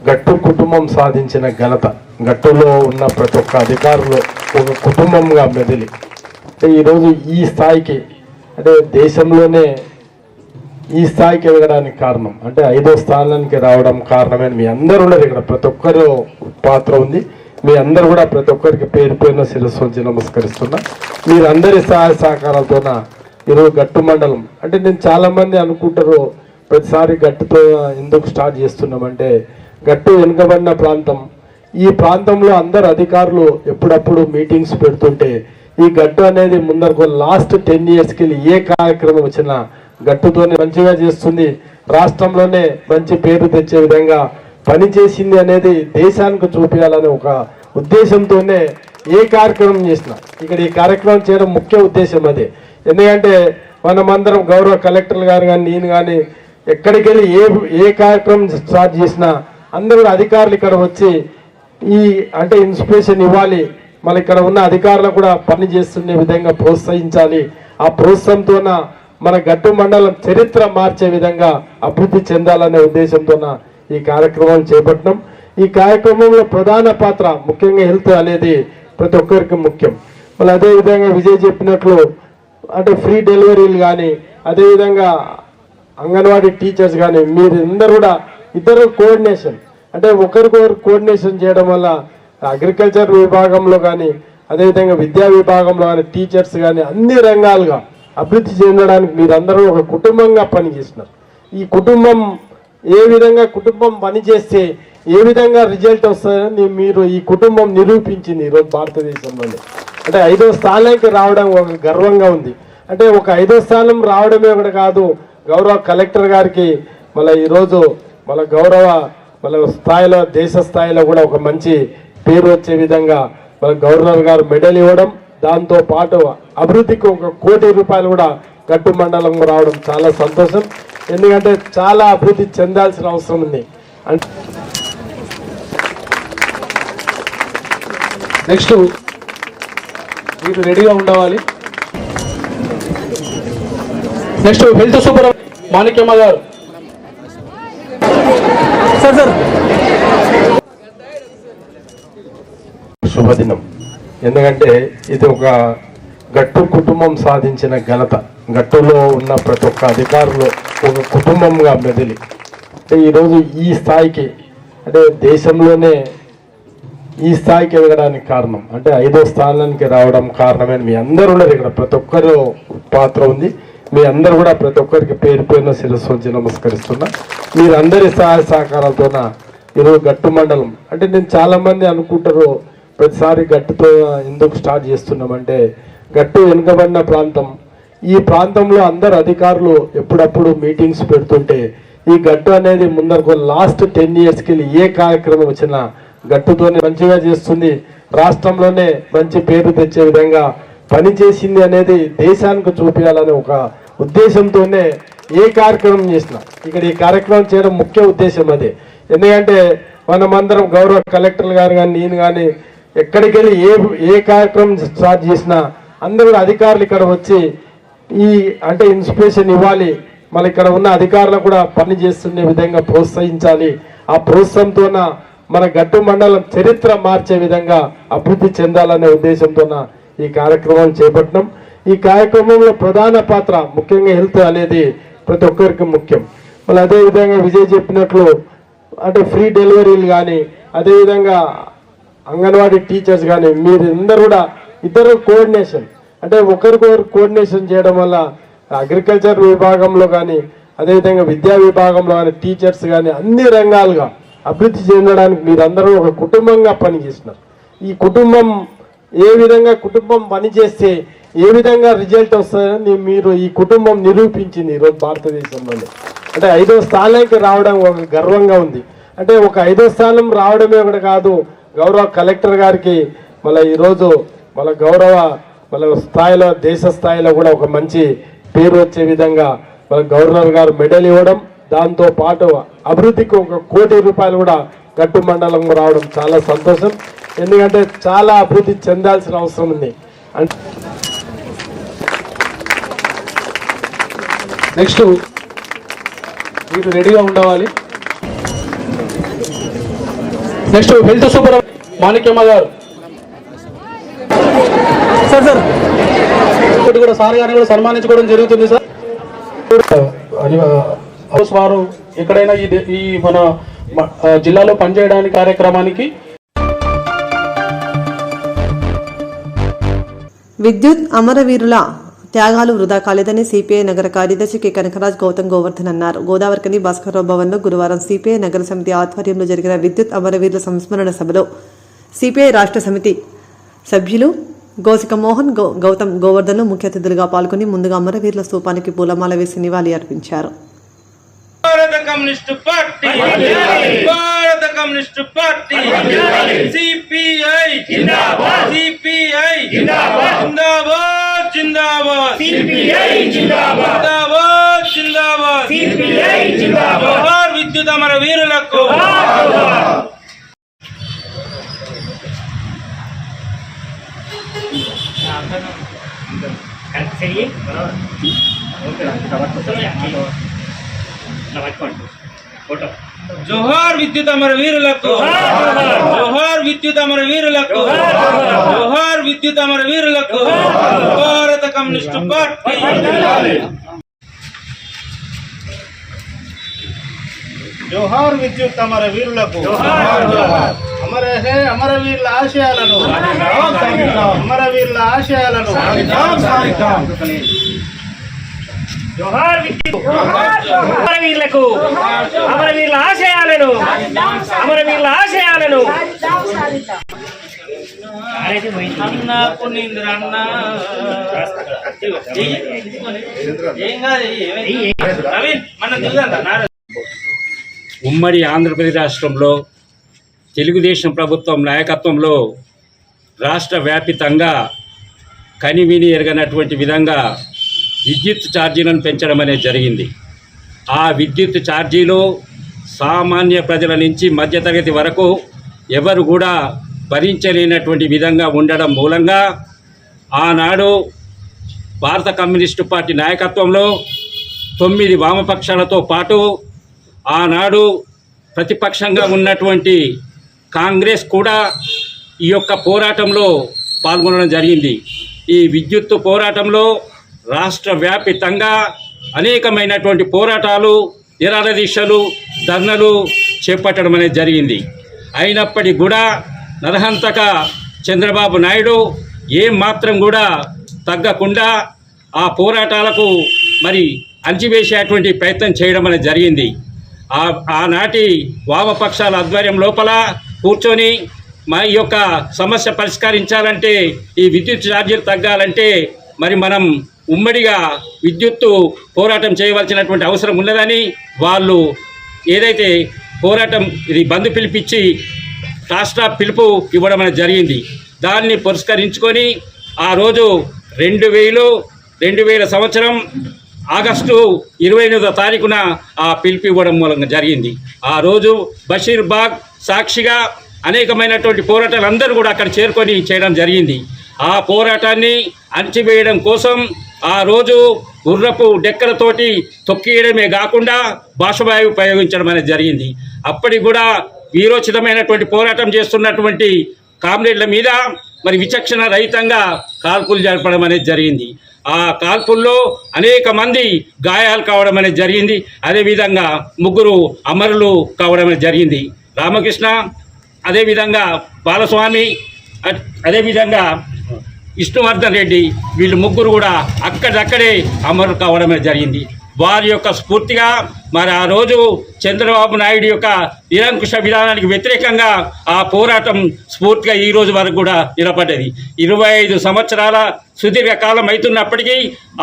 గట్టు కుటుంబం సాధించిన ఘనత. గట్టులో ఉన్న ప్రతి ఒక్క అధికారులు ఒక కుటుంబంగా మెదిలి అంటే ఈరోజు ఈ స్థాయికి అంటే దేశంలోనే ఈ స్థాయికి ఎదగడానికి కారణం అంటే 5వ స్థానానికి రావడం కారణమే మీ అందరూ ఉన్నారు ఇక్కడ. ప్రతి ఒక్కరు పాత్ర ఉంది. మీ అందరు కూడా ప్రతి ఒక్కరికి పేరు పేరున శిరస్సు వచ్చి నమస్కరిస్తున్నా. మీరందరి సహాయ సహకారాలతోన ఈరోజు గట్టు మండలం అంటే నేను చాలామంది అనుకుంటారు ప్రతిసారి గట్టుతో ఎందుకు స్టార్ట్ చేస్తున్నామంటే గట్టు వెనుకబడిన ప్రాంతం ఈ ప్రాంతంలో అందరు అధికారులు ఎప్పుడప్పుడు మీటింగ్స్ పెడుతుంటే ఈ గట్టు అనేది ముందరకు లాస్ట్ 10 yearsకి వెళ్ళి ఏ కార్యక్రమం వచ్చినా గట్టుతోనే మంచిగా చేస్తుంది, రాష్ట్రంలోనే మంచి పేరు తెచ్చే విధంగా పనిచేసింది అనేది దేశానికి చూపించాలనే ఒక ఉద్దేశంతోనే ఏ కార్యక్రమం చేసినా ఇక్కడ ఈ కార్యక్రమం చేయడం ముఖ్య ఉద్దేశం అదే. ఎందుకంటే మనమందరం గౌరవ కలెక్టర్ గారు కానీ నేను కానీ ఎక్కడికి వెళ్ళి ఏ కార్యక్రమం స్టార్ట్ చేసినా అందరూ అధికారులు ఇక్కడ వచ్చి ఈ అంటే ఇన్స్పిరేషన్ ఇవ్వాలి, మన ఇక్కడ ఉన్న అధికారులు కూడా పని చేస్తున్న విధంగా ప్రోత్సహించాలి, ఆ ప్రోత్సాహంతో మన గట్టు మండలం చరిత్ర మార్చే విధంగా అభివృద్ధి చెందాలనే ఉద్దేశంతో ఈ కార్యక్రమం చేపట్టినాం. ఈ కార్యక్రమంలో ప్రధాన పాత్ర ముఖ్యంగా హెల్త్ అనేది ప్రతి ఒక్కరికి ముఖ్యం. మళ్ళీ అదేవిధంగా విజయ్ చెప్పినట్లు అంటే ఫ్రీ డెలివరీలు కానీ అదేవిధంగా అంగన్వాడీ టీచర్స్ కానీ మీరు అందరూ కూడా ఇద్దరు కోఆర్డినేషన్ అంటే ఒకరికొకరు కోఆర్డినేషన్ చేయడం వల్ల అగ్రికల్చర్ విభాగంలో కానీ అదేవిధంగా విద్యా విభాగంలో కానీ టీచర్స్ కానీ అన్ని రంగాలుగా అభివృద్ధి చెందడానికి మీరందరూ ఒక కుటుంబంగా పనిచేస్తున్నారు. ఈ కుటుంబం ఏ విధంగా కుటుంబం పనిచేస్తే ఏ విధంగా రిజల్ట్ వస్తుందని మీరు ఈ కుటుంబం నిరూపించింది ఈరోజు భారతదేశంలోనే. అంటే 5వ స్థానానికి రావడం ఒక గర్వంగా ఉంది. అంటే ఒక 5వ స్థానం రావడమే ఒకటి కాదు, గౌరవ కలెక్టర్ గారికి మళ్ళీ ఈరోజు మళ్ళీ గౌరవ మళ్ళీ స్థాయిలో దేశ స్థాయిలో కూడా ఒక మంచి పేరు వచ్చే విధంగా మన గవర్నర్ గారు మెడల్ ఇవ్వడం, దాంతో పాటు అభివృద్ధికి 1 కోటి రూపాయలు కూడా గట్టు మండలం రావడం చాలా సంతోషం. ఎందుకంటే చాలా అభివృద్ధి చెందాల్సిన అవసరం ఉంది. నెక్స్ట్ మీరు రెడీగా ఉండవాలి. నెక్స్ట్ హెల్త్ సూపర్ మాణిక్యమ్మ గారు. శుభదినం. ఎందుకంటే ఇది ఒక గట్టు కుటుంబం సాధించిన ఘనత. గట్టులో ఉన్న ప్రతి ఒక్క అధికారులు ఒక కుటుంబంగా మెదిలి అంటే ఈరోజు ఈ స్థాయికి అంటే దేశంలోనే ఈ స్థాయికి ఎదగడానికి కారణం అంటే 5వ స్థానానికి రావడం కారణమే మీ అందరూ ఉన్నారు ఇక్కడ, ప్రతి ఒక్కరు పాత్ర ఉంది. మీ అందరు కూడా ప్రతి ఒక్కరికి పేరు పేరున శిరస్సు వచ్చి నమస్కరిస్తున్నా. మీరందరి సహాయ సహకారాలతోన ఈరోజు గట్టు మండలం అంటే నేను చాలా మంది అనుకుంటారు ప్రతిసారి గట్టుతో ఎందుకు స్టార్ట్ చేస్తున్నామంటే గట్టు వెనుకబడిన ప్రాంతం. ఈ ప్రాంతంలో అందరు అధికారులు ఎప్పుడప్పుడు మీటింగ్స్ పెడుతుంటే ఈ గట్టు అనేది ముందరకు లాస్ట్ 10 yearsకి వెళ్ళి ఏ కార్యక్రమం వచ్చినా గట్టుతోనే మంచిగా చేస్తుంది, రాష్ట్రంలోనే మంచి పేరు తెచ్చే విధంగా పనిచేసింది అనేది దేశానికి చూపించాలనే ఒక ఉద్దేశంతోనే ఏ కార్యక్రమం చేసినా ఇక్కడ ఈ కార్యక్రమం చేయడం ముఖ్య ఉద్దేశం అదే. ఎందుకంటే మనమందరం గౌరవ కలెక్టర్ గారు కానీ నేను కానీ ఎక్కడికి వెళ్ళి ఏ కార్యక్రమం స్టార్ట్ చేసినా అందరూ అధికారులు ఇక్కడ వచ్చి ఈ అంటే ఇన్స్పిరేషన్ ఇవ్వాలి, మన ఇక్కడ ఉన్న అధికారులు కూడా పని చేస్తున్న విధంగా ప్రోత్సహించాలి, ఆ ప్రోత్సాహంతో మన గట్టు మండలం చరిత్ర మార్చే విధంగా అభివృద్ధి చెందాలనే ఉద్దేశంతో ఈ కార్యక్రమం చేపట్టినాం. ఈ కార్యక్రమంలో ప్రధాన పాత్ర ముఖ్యంగా హెల్త్ అనేది ప్రతి ఒక్కరికి ముఖ్యం. మళ్ళీ అదేవిధంగా విజయ్ చెప్పినట్లు అంటే ఫ్రీ డెలివరీలు కానీ అదేవిధంగా అంగన్వాడీ టీచర్స్ కానీ మీరు అందరూ కూడా ఇద్దరు కోఆర్డినేషన్ అంటే ఒకరికొకరు కోఆర్డినేషన్ చేయడం వల్ల అగ్రికల్చర్ విభాగంలో కానీ అదేవిధంగా విద్యా విభాగంలో కానీ టీచర్స్ కానీ అన్ని రంగాలుగా అభివృద్ధి చెందడానికి మీరందరూ ఒక కుటుంబంగా పనిచేస్తున్నారు. ఈ కుటుంబం ఏ విధంగా కుటుంబం పనిచేస్తే ఏ విధంగా రిజల్ట్ వస్తుందని మీరు ఈ కుటుంబం నిరూపించింది ఈరోజు భారతదేశంలోనే. అంటే 5వ స్థానానికి రావడం ఒక గర్వంగా ఉంది. అంటే ఒక 5వ స్థానం రావడమే ఒకటి కాదు, గౌరవ కలెక్టర్ గారికి మళ్ళీ ఈరోజు మళ్ళీ గౌరవ మళ్ళీ స్థాయిలో దేశ స్థాయిలో కూడా ఒక మంచి పేరు వచ్చే విధంగా మన గవర్నర్ గారు మెడల్ ఇవ్వడం, దాంతో పాటు అభివృద్ధికి 1 కోటి రూపాయలు కూడా గట్టు మండలం రావడం చాలా సంతోషం. ఎందుకంటే చాలా అభివృద్ధి చెందాల్సిన అవసరం ఉంది. నెక్స్ట్ మీరు రెడీగా ఉండవాలి. నెక్స్ట్ హెల్త్ సూపర్ మాణిక్యమ్మ గారు. సార్ కూడా సార్ గారిని కూడా సన్మానించుకోవడం జరుగుతుంది సార్. హౌస్ వారు ఎక్కడైనా ఈ మన జిల్లాలో పనిచేయడానికి కార్యక్రమానికి విద్యుత్ అమరవీరుల త్యాగాలు వృధా కాలేదని సిపిఐ నగర కార్యదర్శి కె కనకరాజ్ గౌతమ్ గోవర్ధన్ అన్నారు. గోదావరికని భాస్కర్రావు భవన్లో గురువారం సిపిఐ నగర సమితి ఆధ్వర్యంలో జరిగిన విద్యుత్ అమరవీరుల సంస్మరణ సభలో సిపిఐ రాష్ట్ర సమితి సభ్యులు గోసిక మోహన్ గౌతమ్ గోవర్ధన్లు ముఖ్య అతిథులుగా పాల్గొని ముందుగా అమరవీరుల స్తూపానికి పూలమాల వేసి నివాళి అర్పించారు. భారత కమ్యూనిస్టు పార్టీ, భారత కమ్యూనిస్టు పార్టీ, సిపిఐ జిందాబాద్, సిపిఐ జిందాబాద్, జిందాబాద్ జిందాబాద్, సిపిఐ జిందాబాద్, జిందాబాద్ జిందాబాద్, సిపిఐ జిందాబాద్. జోహార్ విద్యుత్ అమరవీరులకు. జోహార్ విద్యుత్ అమరవీరులకు, జోహార్ విద్యుత్ అమరవీరులకు, జోహార్ విద్యుత్ అమరవీరులకు. భారత కమ్యూనిస్టు పార్టీ. జోహార్ విద్యుత్ అమరవీరులకు. అమర హే అమరవీరుల ఆశయాలను, అమరవీరుల ఆశయాలను. జోహార్ విద్యుత్ అమరవీరులకు, అమరవీరుల ఆశయాలను, అమరవీరుల ఆశయాలను. అన్నకు నింద్రన్న ఏం కాదు నవీన్ మన దిగుదా. ఉమ్మడి ఆంధ్రప్రదేశ్ రాష్ట్రంలో తెలుగుదేశం ప్రభుత్వం నాయకత్వంలో రాష్ట్ర వ్యాపితంగా కనివిని ఎరగనటువంటి విధంగా విద్యుత్ ఛార్జీలను పెంచడం అనేది జరిగింది. ఆ విద్యుత్ ఛార్జీలు సామాన్య ప్రజల నుంచి మధ్యతరగతి వరకు ఎవరు కూడా భరించలేనటువంటి విధంగా ఉండడం మూలంగా ఆనాడు భారత కమ్యూనిస్టు పార్టీ నాయకత్వంలో 9 వామపక్షాలతో పాటు ఆనాడు ప్రతిపక్షంగా ఉన్నటువంటి కాంగ్రెస్ కూడా ఈ యొక్క పోరాటంలో పాల్గొనడం జరిగింది. ఈ విద్యుత్ పోరాటంలో రాష్ట్ర వ్యాపితంగా అనేకమైనటువంటి పోరాటాలు, నిరాదీక్షలు, ధర్నలు చేపట్టడం అనేది జరిగింది. అయినప్పటికీ కూడా నరహంతక చంద్రబాబు నాయుడు ఏమాత్రం కూడా తగ్గకుండా ఆ పోరాటాలకు మరి అణచివేసేటువంటి ప్రయత్నం చేయడం అనేది జరిగింది. ఆనాటి వామపక్షాల ఆధ్వర్యం లోపల కూర్చొని మా ఈ యొక్క సమస్య పరిష్కరించాలంటే, ఈ విద్యుత్ ఛార్జీలు తగ్గాలంటే మరి మనం ఉమ్మడిగా విద్యుత్తు పోరాటం చేయవలసినటువంటి అవసరం ఉన్నదని వాళ్ళు ఏదైతే పోరాటం ఇది బంద్ పిలిపించి రాష్ట్ర పిలుపు ఇవ్వడం అనేది జరిగింది. దాన్ని పురస్కరించుకొని ఆ రోజు 2000 సంవత్సరం ఆగస్టు 28వ తారీఖున ఆ పిలుపు ఇవ్వడం మూలంగా జరిగింది. ఆ రోజు బషీర్బాగ్ సాక్షిగా అనేకమైనటువంటి పోరాటాలు అందరూ కూడా అక్కడ చేరుకొని చేయడం జరిగింది. ఆ పోరాటాన్ని అణచివేయడం కోసం ఆ రోజు గుర్రపు డెక్కలతోటి తొక్కియడమే కాకుండా భాషవాయువు ప్రయోగించడం అనేది జరిగింది. అప్పటికి కూడా వీరోచితమైనటువంటి పోరాటం చేస్తున్నటువంటి కామ్రేడ్ల మీద మరి విచక్షణ రహితంగా కాల్పులు జరపడం అనేది జరిగింది. ఆ కాల్పుల్లో అనేక మంది గాయాలు కావడం అనేది జరిగింది. అదేవిధంగా 3 అమరులు కావడం అనేది జరిగింది. రామకృష్ణ, అదేవిధంగా బాలస్వామి, అదేవిధంగా విష్ణువర్ధన్ రెడ్డి, వీళ్ళు 3 కూడా అక్కడక్కడే అమరులు కావడం అనేది జరిగింది. వారి యొక్క స్ఫూర్తిగా మరి ఆ రోజు చంద్రబాబు నాయుడు యొక్క నిరంకుశ విధానానికి వ్యతిరేకంగా ఆ పోరాటం స్ఫూర్తిగా ఈ రోజు వరకు కూడా నిలబడ్డది. 25 సంవత్సరాల సుదీర్ఘకాలం అవుతున్నప్పటికీ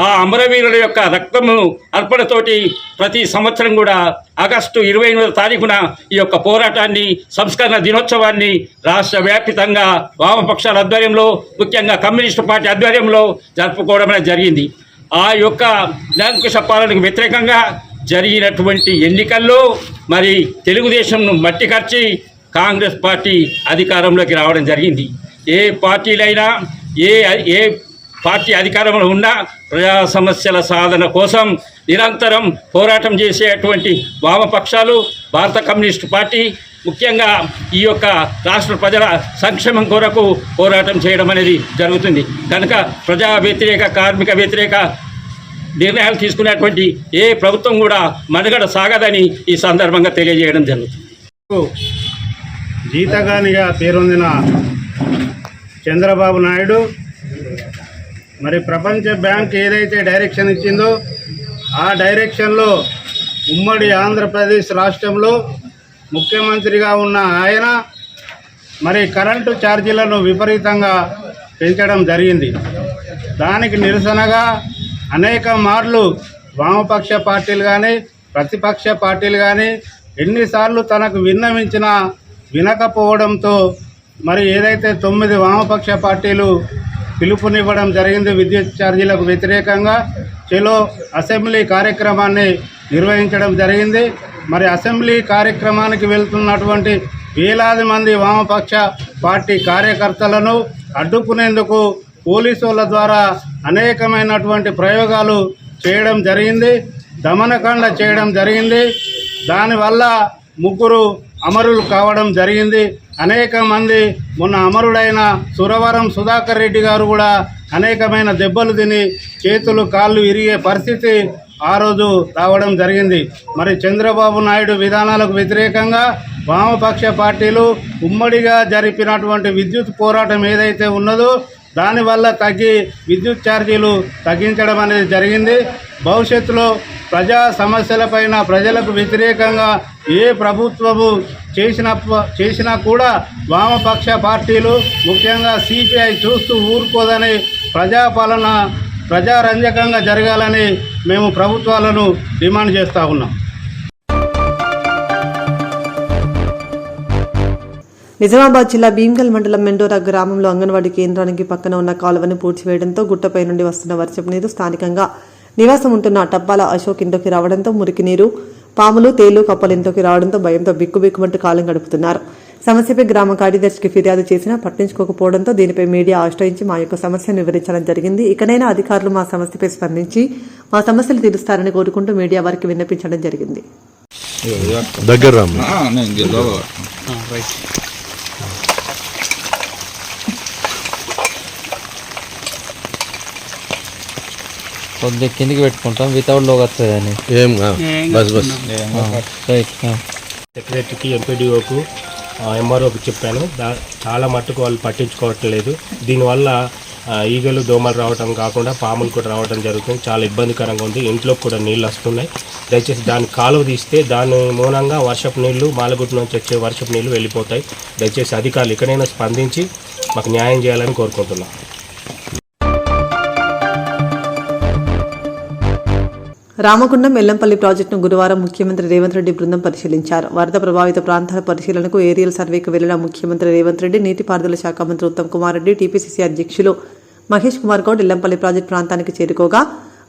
ఆ అమరవీరుల యొక్క రక్తము అర్పణతోటి ప్రతి సంవత్సరం కూడా ఆగస్టు 28వ తారీఖున ఈ యొక్క పోరాటాన్ని, సంస్కరణ దినోత్సవాన్ని రాష్ట్ర వ్యాప్తంగా వామపక్షాల ఆధ్వర్యంలో, ముఖ్యంగా కమ్యూనిస్టు పార్టీ ఆధ్వర్యంలో జరుపుకోవడం అనేది జరిగింది. ఆ యొక్క నిరంకుశ పాలనకు వ్యతిరేకంగా జరిగినటువంటి ఎన్నికల్లో మరి తెలుగుదేశంను మట్టి కర్చి కాంగ్రెస్ పార్టీ అధికారంలోకి రావడం జరిగింది. ఏ పార్టీలైనా ఏ పార్టీ అధికారంలో ఉన్నా ప్రజా సమస్యల సాధన కోసం నిరంతరం పోరాటం చేసేటువంటి వామపక్షాలు, భారత కమ్యూనిస్టు పార్టీ ముఖ్యంగా ఈ యొక్క రాష్ట్ర ప్రజల సంక్షేమం కొరకు పోరాటం చేయడం అనేది జరుగుతుంది. కనుక ప్రజా వ్యతిరేక, కార్మిక వ్యతిరేక నిర్ణయాలు తీసుకునేటువంటి ఏ ప్రభుత్వం కూడా మనుగడ సాగదని ఈ సందర్భంగా తెలియజేయడం జరుగుతుంది. జీతగానిగా పేరొందిన చంద్రబాబు నాయుడు మరి ప్రపంచ బ్యాంక్ ఏదైతే డైరెక్షన్ ఇచ్చిందో ఆ డైరెక్షన్లో ఉమ్మడి ఆంధ్రప్రదేశ్ రాష్ట్రంలో ముఖ్యమంత్రిగా ఉన్న ఆయన మరి కరెంటు ఛార్జీలను విపరీతంగా పెంచడం జరిగింది. దానికి నిరసనగా అనేక మార్లు వామపక్ష పార్టీలు కానీ ప్రతిపక్ష పార్టీలు కానీ ఎన్నిసార్లు తనకు విన్నవించినా వినకపోవడంతో మరి ఏదైతే 9 వామపక్ష పార్టీలు పిలుపునివ్వడం జరిగింది విద్యుత్ ఛార్జీలకు వ్యతిరేకంగా చెలో అసెంబ్లీ కార్యక్రమాన్ని నిర్వహించడం జరిగింది. మరి అసెంబ్లీ కార్యక్రమానికి వెళ్తున్నటువంటి వేలాది మంది వామపక్ష పార్టీ కార్యకర్తలను అడ్డుకునేందుకు పోలీసుల ద్వారా అనేకమైనటువంటి ప్రయోగాలు చేయడం జరిగింది, దమనకాండ చేయడం జరిగింది. దానివల్ల 3 అమరులు కావడం జరిగింది. అనేక మంది మొన్న అమరుడైన సురవరం సుధాకర్ రెడ్డి గారు కూడా అనేకమైన దెబ్బలు తిని చేతులు కాళ్ళు ఇరిగే పరిస్థితి ఆ రోజు రావడం జరిగింది. మరి చంద్రబాబు నాయుడు విధానాలకు వ్యతిరేకంగా వామపక్ష పార్టీలు ఉమ్మడిగా జరిపినటువంటి విద్యుత్ పోరాటం ఏదైతే ఉన్నదో దానివల్ల విద్యుత్ ఛార్జీలు తగ్గించడం అనేది జరిగింది. భవిష్యత్తులో ప్రజా సమస్యలపైన ప్రజలకు వ్యతిరేకంగా ఏ ప్రభుత్వము చేసినా కూడా వామపక్ష పార్టీలు ముఖ్యంగా సిపిఐ చూస్తూ ఊరుకోదని ప్రజాపాలన ప్రజారంజకంగా జరగాలని మేము ప్రభుత్వాలను డిమాండ్ చేస్తూ ఉన్నాం. నిజామాబాద్ జిల్లా భీమ్గల్ మండలం మెండోరా గ్రామంలో అంగన్వాడీ కేంద్రానికి పక్కన ఉన్న కాలువను పూడ్చివేయడంతో గుట్టపై నుండి వస్తున్న వర్షపు నీరు స్థానికంగా నివాసం ఉంటున్న టప్పాల అశోక్ ఇంట్లోకి రావడంతో మురికి నీరు, పాములు, తేళ్లు, కప్పలు ఇంట్లోకి రావడంతో భయంతో బిక్కుబిక్కుమంటూ కాలం గడుపుతున్నారు. సమస్యపై గ్రామ కార్యదర్శికి ఫిర్యాదు చేసినా పట్టించుకోకపోవడంతో దీనిపై మీడియా ఆశ్రయించి మా యొక్క సమస్యను వివరించడం జరిగింది. ఇకనైనా అధికారులు మా సమస్యపై స్పందించి మా సమస్యలు తీరుస్తారని కోరుకుంటూ మీడియా వారికి విన్నపించడం జరిగింది. కొద్దిగా కిందికి పెట్టుకుంటాం వితౌట్ లోగా వస్తుందని ఏం బస్ బస్ సెక్రటరీకి, ఎంపీడీఓకు, ఎంఆర్ఓకి చెప్పాను. చాలా మట్టుకు వాళ్ళు పట్టించుకోవట్లేదు. దీనివల్ల ఈగలు, దోమలు రావడం కాకుండా పాములు కూడా రావడం జరుగుతుంది. చాలా ఇబ్బందికరంగా ఉంది. ఇంట్లో కూడా నీళ్ళు వస్తున్నాయి. దయచేసి దాన్ని కాలువ తీస్తే దాని మూలంగా వర్షపు నీళ్లు, మాలగుట్టు నుంచి వచ్చే వర్షపు నీళ్లు వెళ్ళిపోతాయి. దయచేసి అధికారులు ఇకనైనా స్పందించి మాకు న్యాయం చేయాలని కోరుకుంటున్నాం. రామగుండం ఎల్లంపల్లి ప్రాజెక్టును గురువారం ముఖ్యమంత్రి రేవంత్ రెడ్డి బృందం పరిశీలించారు. వరద ప్రభావిత ప్రాంతాల పరిశీలనకు ఏరియల్ సర్వేకు వెళ్లిన ముఖ్యమంత్రి రేవంత్ రెడ్డి నీటిపారుదల శాఖ మంత్రి ఉత్తమ్ కుమార్ రెడ్డి, టీపీసీసీ అధ్యక్షులు మహేష్ కుమార్ గౌడ్ ఎల్లంపల్లి ప్రాజెక్టు ప్రాంతానికి చేరుకోగా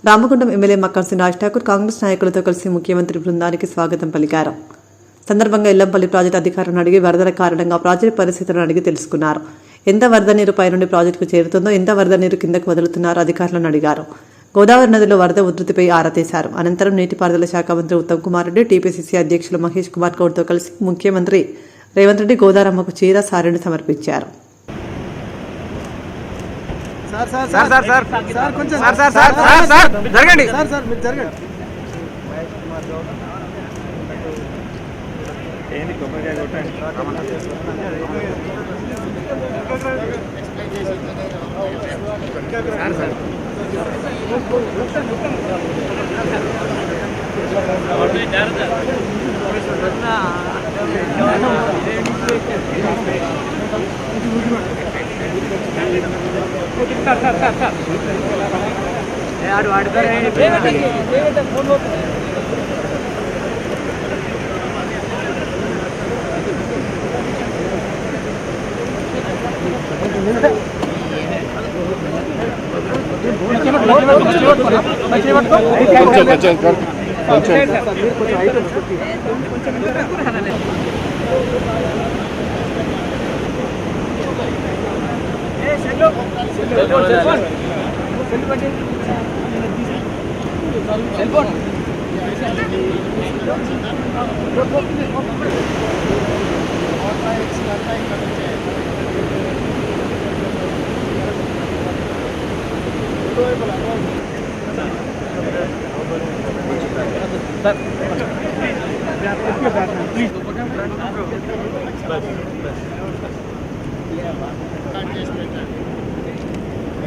రామగుండం ఎమ్మెల్యే మక్కన్ సింగ్ రాజ్ ఠాకూర్ కాంగ్రెస్ నాయకులతో కలిసి ముఖ్యమంత్రి బృందానికి స్వాగతం పలికారు. సందర్భంగా ఎల్లంపల్లి ప్రాజెక్టు అధికారులను అడిగి వరదల కారణంగా ప్రాజెక్టు పరిస్థితులను అడిగి తెలుసుకున్నారు. ఎంత వరద నీరు పైనుండి ప్రాజెక్టుకు చేరుతుందో, ఎంత వరద నీరు కిందకు వదులుతున్నారో అధికారులను అడిగారు. గోదావరి నదిలో వరద ఉధృతిపై ఆరా తీశారు. అనంతరం నీటిపారుదల శాఖ మంత్రి ఉత్తమ్ కుమార్ రెడ్డి, టీపీసీసీ అధ్యక్షులు మహేష్ కుమార్ గౌడ్తో కలిసి ముఖ్యమంత్రి రేవంత్ రెడ్డి గోదారమ్మకు చీర, సారెను సమర్పించారు.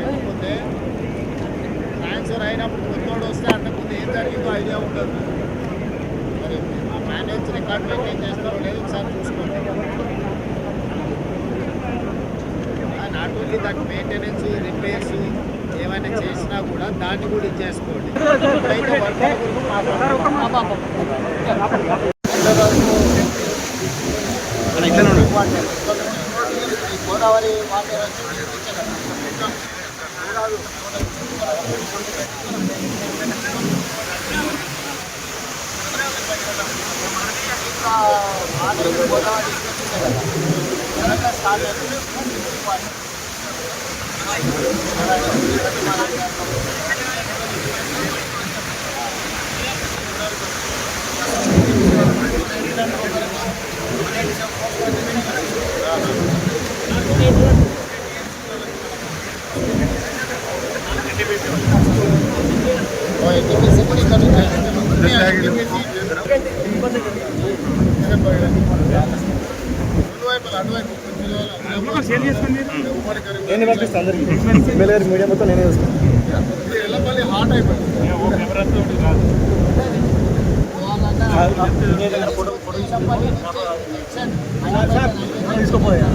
లేకపోతే ట్రాన్స్ఫర్ అయినప్పుడు కొత్తోడు వస్తే అంతకుముందు ఏం జరిగిందో ఐడియా ఉండదు. మరి ఆ మేనేజ్ రికార్డ్ మెయింటైన్ చేస్తారో లేదో ఒకసారి చూసుకోండి. Not only that maintenance, repairs ఏమైనా చేసినా కూడా దాన్ని కూడా ఇచ్చేసుకోండి. ఇప్పుడైతే వర్కర్ గురించి మాట్లాడుతున్నాం. గోదావరి వాటర్ గోదావరి స్టార్ట్ అవుతుంది. నేను పంపిస్తాను అందరికి. ఎమ్మెల్యే మీడియా మొత్తం నేనే చూస్తాను. ఎల్లపల్లి హాట్ అయిపోయింది. తీసుకోపోయా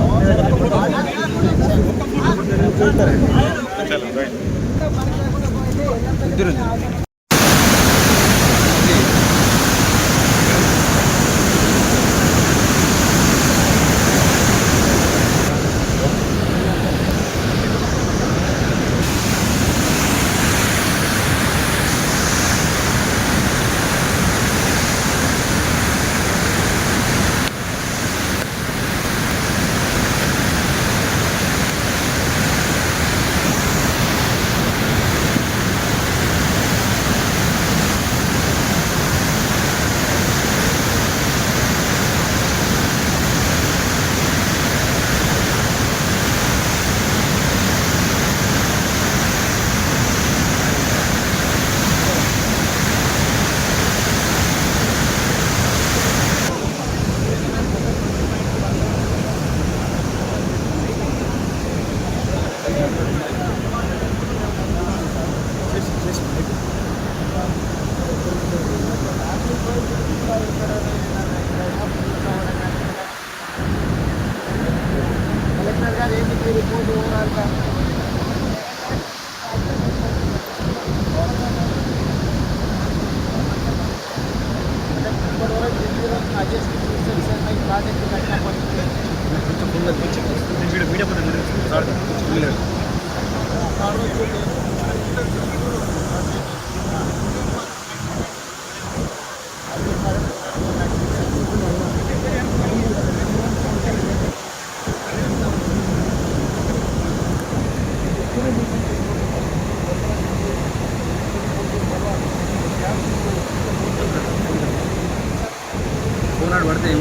పడితే ఏం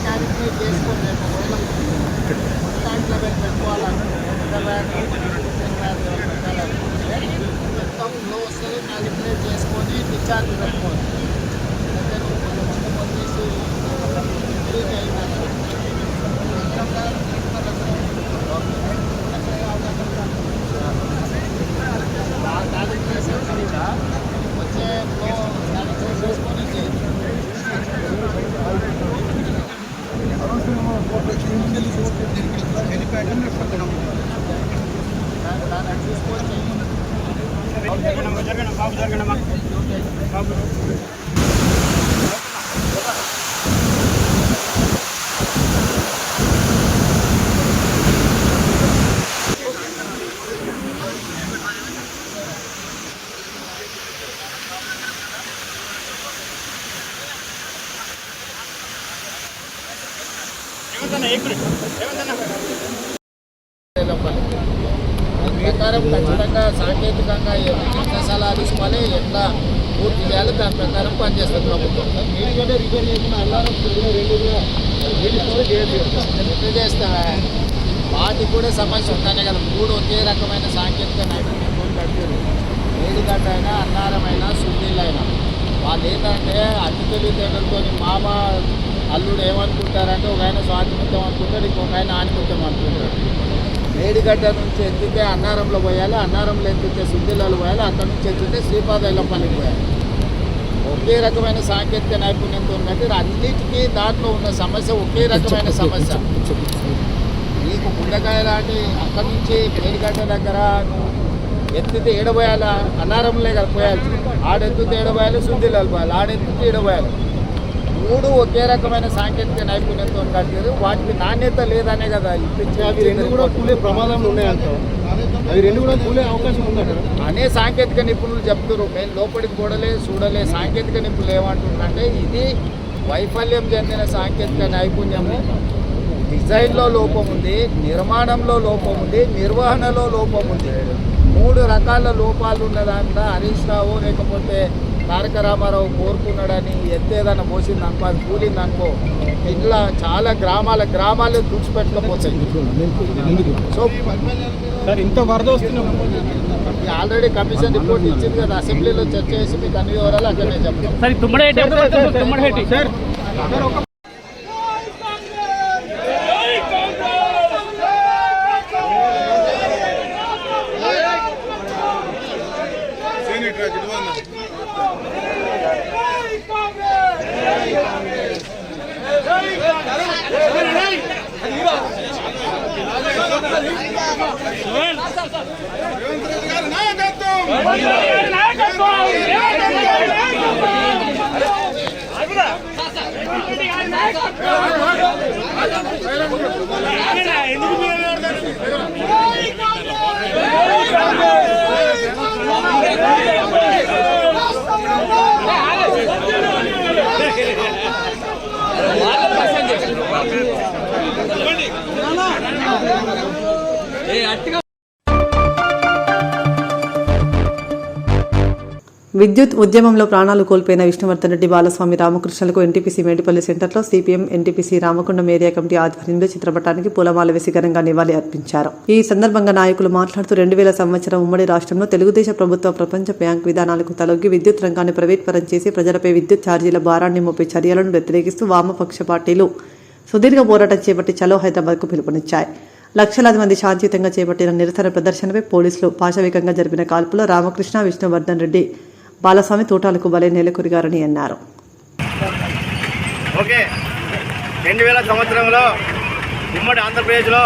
క్యాలిక్యులేట్ చేసుకొని దాంట్లో మొత్తం లో వస్తుంది క్యాలిక్యులేట్ చేసుకొని డిశ్చార్జ్ పెట్టుకోవాలి. వచ్చేసి వచ్చే ఫ్లో క్యాలిక్యులేట్ చేసుకొని ప్రకారం ఖచ్చితంగా సాంకేతికంగా ఎట్లా సలహా తీసుకోవాలి, ఎట్లా పూర్తి చేయాలి, దాని ప్రకారం పనిచేస్తుంది ప్రభుత్వం. ఎందుకంటే రిపేర్ చేసిన అల్లారం ఎట్లా చేస్తావా వాటికి కూడా సమస్య ఉంటానే కదా. మూడు ఒకే రకమైన సాంకేతిక నైపుణ్యం కట్టారు. వేడిగడ్డ అయినా అన్నారమైనా సున్నీళ్ళైనా వాళ్ళు ఏంటంటే అతి తెలివితేటలతో మామ అల్లుడు ఏమనుకుంటారంటే ఒక ఆయన స్వాతిముత్యం అనుకుంటాడు, ఇంకొక ఆయన ఆనిముత్యం అనుకుంటాడు. మేడిగడ్డ నుంచి ఎత్తితే అన్నారంలో పోయాలి, అన్నారంలో ఎత్తితే సుద్దిలాలు పోయాలి, అక్కడ నుంచి ఎత్తితే శ్రీపాదైలపల్లికి పోయాలి. ఒకే రకమైన సాంకేతిక నైపుణ్యంతో ఉన్నట్టు అన్నిటికీ దాంట్లో ఉన్న సమస్య ఒకే రకమైన సమస్య. నీకు గుండెకాయ లాంటి అక్కడి నుంచి మేడిగడ్డ దగ్గర నువ్వు ఎత్తితే ఏడబోయాలా, అన్నారంలో కదా పోయాలి, ఆడెత్తితే ఏడబోయాలి, శుద్ధిలాలు పోయాలి, ఆడెత్తితే ఏడబోయాలి. మూడు ఒకే రకమైన సాంకేతిక నైపుణ్యంతో కట్టారు. వాటికి నాణ్యత లేదనే కదా అవి రెండు కూడా కూలే ప్రమాదంలో ఉన్నాయంటారు. అవి రెండు కూడా కూలే అవకాశం ఉందంటారు అనే సాంకేతిక నిపుణులు చెప్తారు. మేము లోపలికి చూడలే సాంకేతిక నిపుణులు ఏమంటున్నారంటే ఇది వైఫల్యం చెందిన సాంకేతిక నైపుణ్యము. డిజైన్లో లోపం ఉంది, నిర్మాణంలో లోపం ఉంది, నిర్వహణలో లోపం ఉంది. 3 రకాల లోపాలు ఉన్న దాంట్లో హరీష్ రావు లేకపోతే తారక రామారావు కోరుకున్నాడని ఎత్తేదన్న పోసింది అనుకో, అది కూలింది అనుకో, ఇట్లా చాలా గ్రామాలు తుడిచిపెట్టకపోతాయి. సో ఇంత వరద వస్తున్నా ఆల్రెడీ కమిషన్ రిపోర్ట్ ఇచ్చింది కదా, అసెంబ్లీలో చర్చ చేసి మీకు అన్ని వివరాలు అక్కడనే చెప్తాం. విద్యుత్ ఉద్యమంలో ప్రాణాలు కోల్పోయిన విష్ణువర్ధన్ రెడ్డి, బాలస్వామి, రామకృష్ణలకు ఎన్టీపీసీ మేడిపల్లి సెంటర్లో CPM NTPC Ramagundam area committee ఆధ్వర్యంలో చిత్రపటానికి పూలమాల వేసి ఘనంగా నివాళి అర్పించారు. ఈ సందర్భంగా నాయకులు మాట్లాడుతూ 2000 సంవత్సరం ఉమ్మడి రాష్ట్రంలో తెలుగుదేశం ప్రభుత్వ ప్రపంచ బ్యాంక్ విధానాలకు తలొగ్గి విద్యుత్ రంగాన్ని ప్రైవేట్పరం చేసి ప్రజలపై విద్యుత్ ఛార్జీల భారాన్ని మోపే చర్యలను వ్యతిరేకిస్తూ వామపక్ష పార్టీలు సుదీర్ఘ పోరాటం చేపట్టి చలో హైదరాబాద్కు పిలుపునిచ్చాయి. లక్షలాది మంది శాంతియుతంగా చేపట్టిన నిరసన ప్రదర్శనపై పోలీసులు పాశవికంగా జరిపిన కాల్పులో రామకృష్ణ, విష్ణువర్ధన్ రెడ్డి, బాలస్వామి తోటాలకు బలే నెలకొరిగారని అన్నారు. ఓకే 2000 సంవత్సరంలో ఉమ్మడి ఆంధ్రప్రదేశ్లో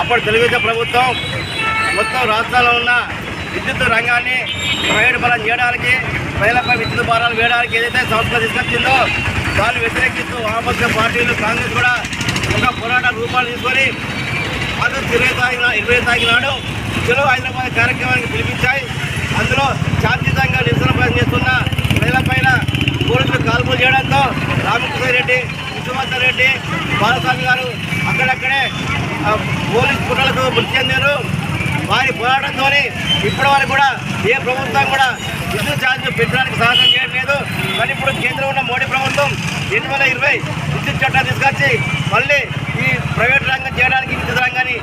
అప్పుడు తెలుగుదేశం ప్రభుత్వం మొత్తం రాష్ట్రాల్లో ఉన్న విద్యుత్ రంగాన్ని ప్రైవేట్ పరం చేయడానికి, ప్రజలపై విద్యుత్ భారాలు వేయడానికి ఏదైతే సంస్థ తీసుకొచ్చిందో దాన్ని వ్యతిరేకిస్తూ వామపక్ష పార్టీలు, కాంగ్రెస్ కూడా ఒక పోరాట రూపాలు తీసుకొని ఆగస్టు 20 తారీఖు నాడు చలో హైదరాబాద్ కార్యక్రమానికి పిలిపించాయి. అందులో శాంతియుతంగా నిరసన ప్రయత్నం చేస్తున్న ప్రజలపైన పోలీసులు కాల్పులు చేయడంతో రామకృష్ణ రెడ్డి, విష్ణువర్ధన్ రెడ్డి, బాలస్వామి గారు అక్కడక్కడే పోలీసు కుట్రలకు మృతి చెందారు. వారి పోరాటంతో ఇప్పటి వరకు కూడా ఏ ప్రభుత్వం కూడా విద్యుత్ ఛార్జీలు పెట్టడానికి సాహసం చేయడం లేదు. కానీ ఇప్పుడు కేంద్రంలో ఉన్న మోడీ ప్రభుత్వం 2020 విద్యుత్ చట్టాలు తీసుకొచ్చి మళ్ళీ ఈ ప్రైవేట్ రంగం చేయడానికి, విద్యుత్ రంగాన్ని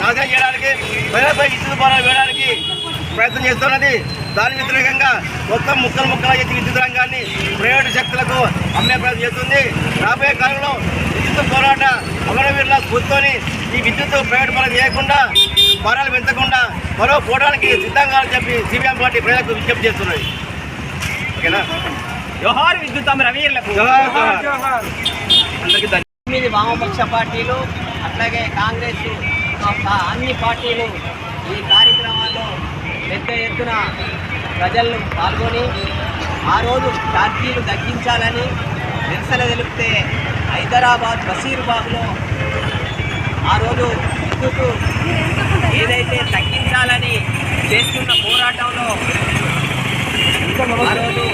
నాశనం చేయడానికి, ప్రజలపై విద్యుత్ భారాలు వేయడానికి ప్రయత్నం చేస్తున్నది. దాని వ్యతిరేకంగా మొత్తం ముక్కలు చేసి విద్యుత్ రంగాన్ని ప్రైవేటు శక్తులకు అమ్మే ప్రయత్నం చేస్తుంది. రాబోయే కాలంలో విద్యుత్ పోరాట అమరవీరుల స్ఫూర్తితోని ఈ విద్యుత్ ప్రైవేట్ పరం చేయకుండా, భారాలు పెంచకుండా మరో పోవడానికి సిద్ధంగా అని చెప్పి సిపిఎం పార్టీ ప్రజలకు విజ్ఞప్తి చేస్తున్నది. ఓకేనా? జోహార్ విద్యుత్ అమరవీరులకు. అందరికీ వామపక్ష పార్టీలు అట్లాగే కాంగ్రెస్ అన్ని పార్టీలు ఈ కార్యక్రమాల్లో పెద్ద ఎత్తున ప్రజలను పాల్గొని ఆ రోజు ఛార్జీలు తగ్గించాలని నిరసన తెలిపితే హైదరాబాద్ బషీర్బాగ్లో ఆ రోజు విద్యుత్ ఏదైతే తగ్గించాలని చేస్తున్న పోరాటంలో ఆ రోజు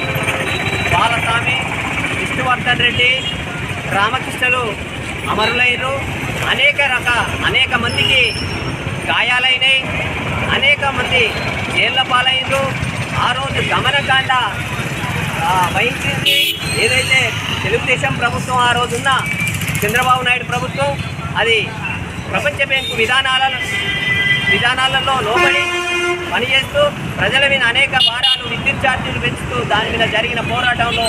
బాలస్వామి, విష్ణువర్ధన్ రెడ్డి, రామకృష్ణలు అమరులైనరు. అనేక మందికి గాయాలైనవి, అనేక మంది జైళ్ళ పాలైనరు. ఆ రోజు గమనకాండ వహించింది ఏదైతే తెలుగుదేశం ప్రభుత్వం, ఆ రోజున్న చంద్రబాబు నాయుడు ప్రభుత్వం. అది ప్రపంచ బ్యాంకు విధానాలలో లోబడి పనిచేస్తూ ప్రజల మీద అనేక భారాలు, విద్యుత్ ఛార్జీలు పెంచుతూ దాని మీద జరిగిన పోరాటంలో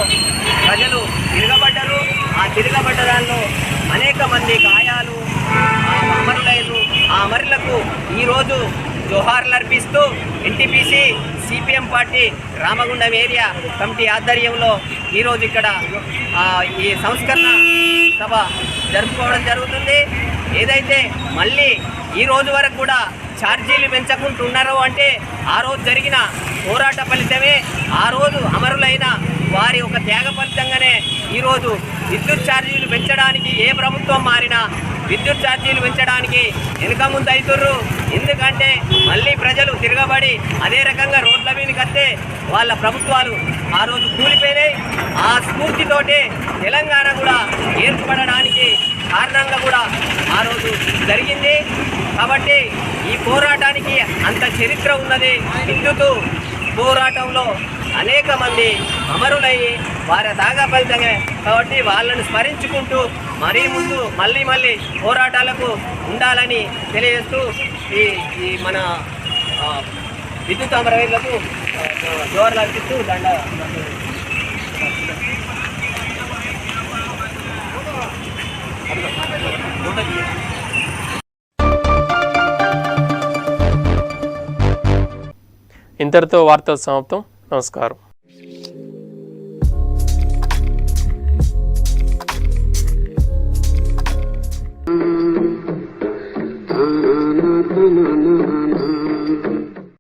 ప్రజలు తిరగబడ్డారు. ఆ తిరగబడ్డ దానిలో అనేక మంది గాయాలు అమరులైన ఆ అమరులకు ఈరోజు జోహార్లు అర్పిస్తూ NTPC CPM party Ramagundam area committee ఆధ్వర్యంలో ఈరోజు ఇక్కడ ఈ సంస్కరణ సభ జరుపుకోవడం జరుగుతుంది. ఏదైతే మళ్ళీ ఈ రోజు వరకు కూడా ఛార్జీలు పెంచకుంటున్నారు అంటే ఆ రోజు జరిగిన పోరాట ఫలితమే, ఆ రోజు అమరులైన వారి ఒక త్యాగ ఫలితంగానే ఈరోజు విద్యుత్ ఛార్జీలు పెంచడానికి ఏ ప్రభుత్వం మారినా విద్యుత్ ఛార్జీలు పెంచడానికి వెనుక ముందు అవుతుర్రు. ఎందుకంటే మళ్ళీ ప్రజలు తిరగబడి అదే రకంగా రోడ్ల మీదకి వస్తే వాళ్ళ ప్రభుత్వాలు ఆ రోజు కూలిపోయినాయి. ఆ స్ఫూర్తితోటే తెలంగాణ కూడా ఏర్పడడానికి కారణంగా కూడా ఆ రోజు జరిగింది. కాబట్టి ఈ పోరాటానికి అంత చరిత్ర ఉన్నది. విద్యుత్ పోరాటంలో అనేక మంది అమరులయ్యి వారి త్యాగ ఫలితంగా, కాబట్టి వాళ్ళను స్మరించుకుంటూ మళ్ళీ పోరాటాలకు ఉండాలని తెలియజేస్తూ ఈ మన విద్యుత్ అమరవీరులకు జోహార్లు అర్పిస్తూ దండ ఇంతటితో వార్తలు సమాప్తం. నమస్కారం.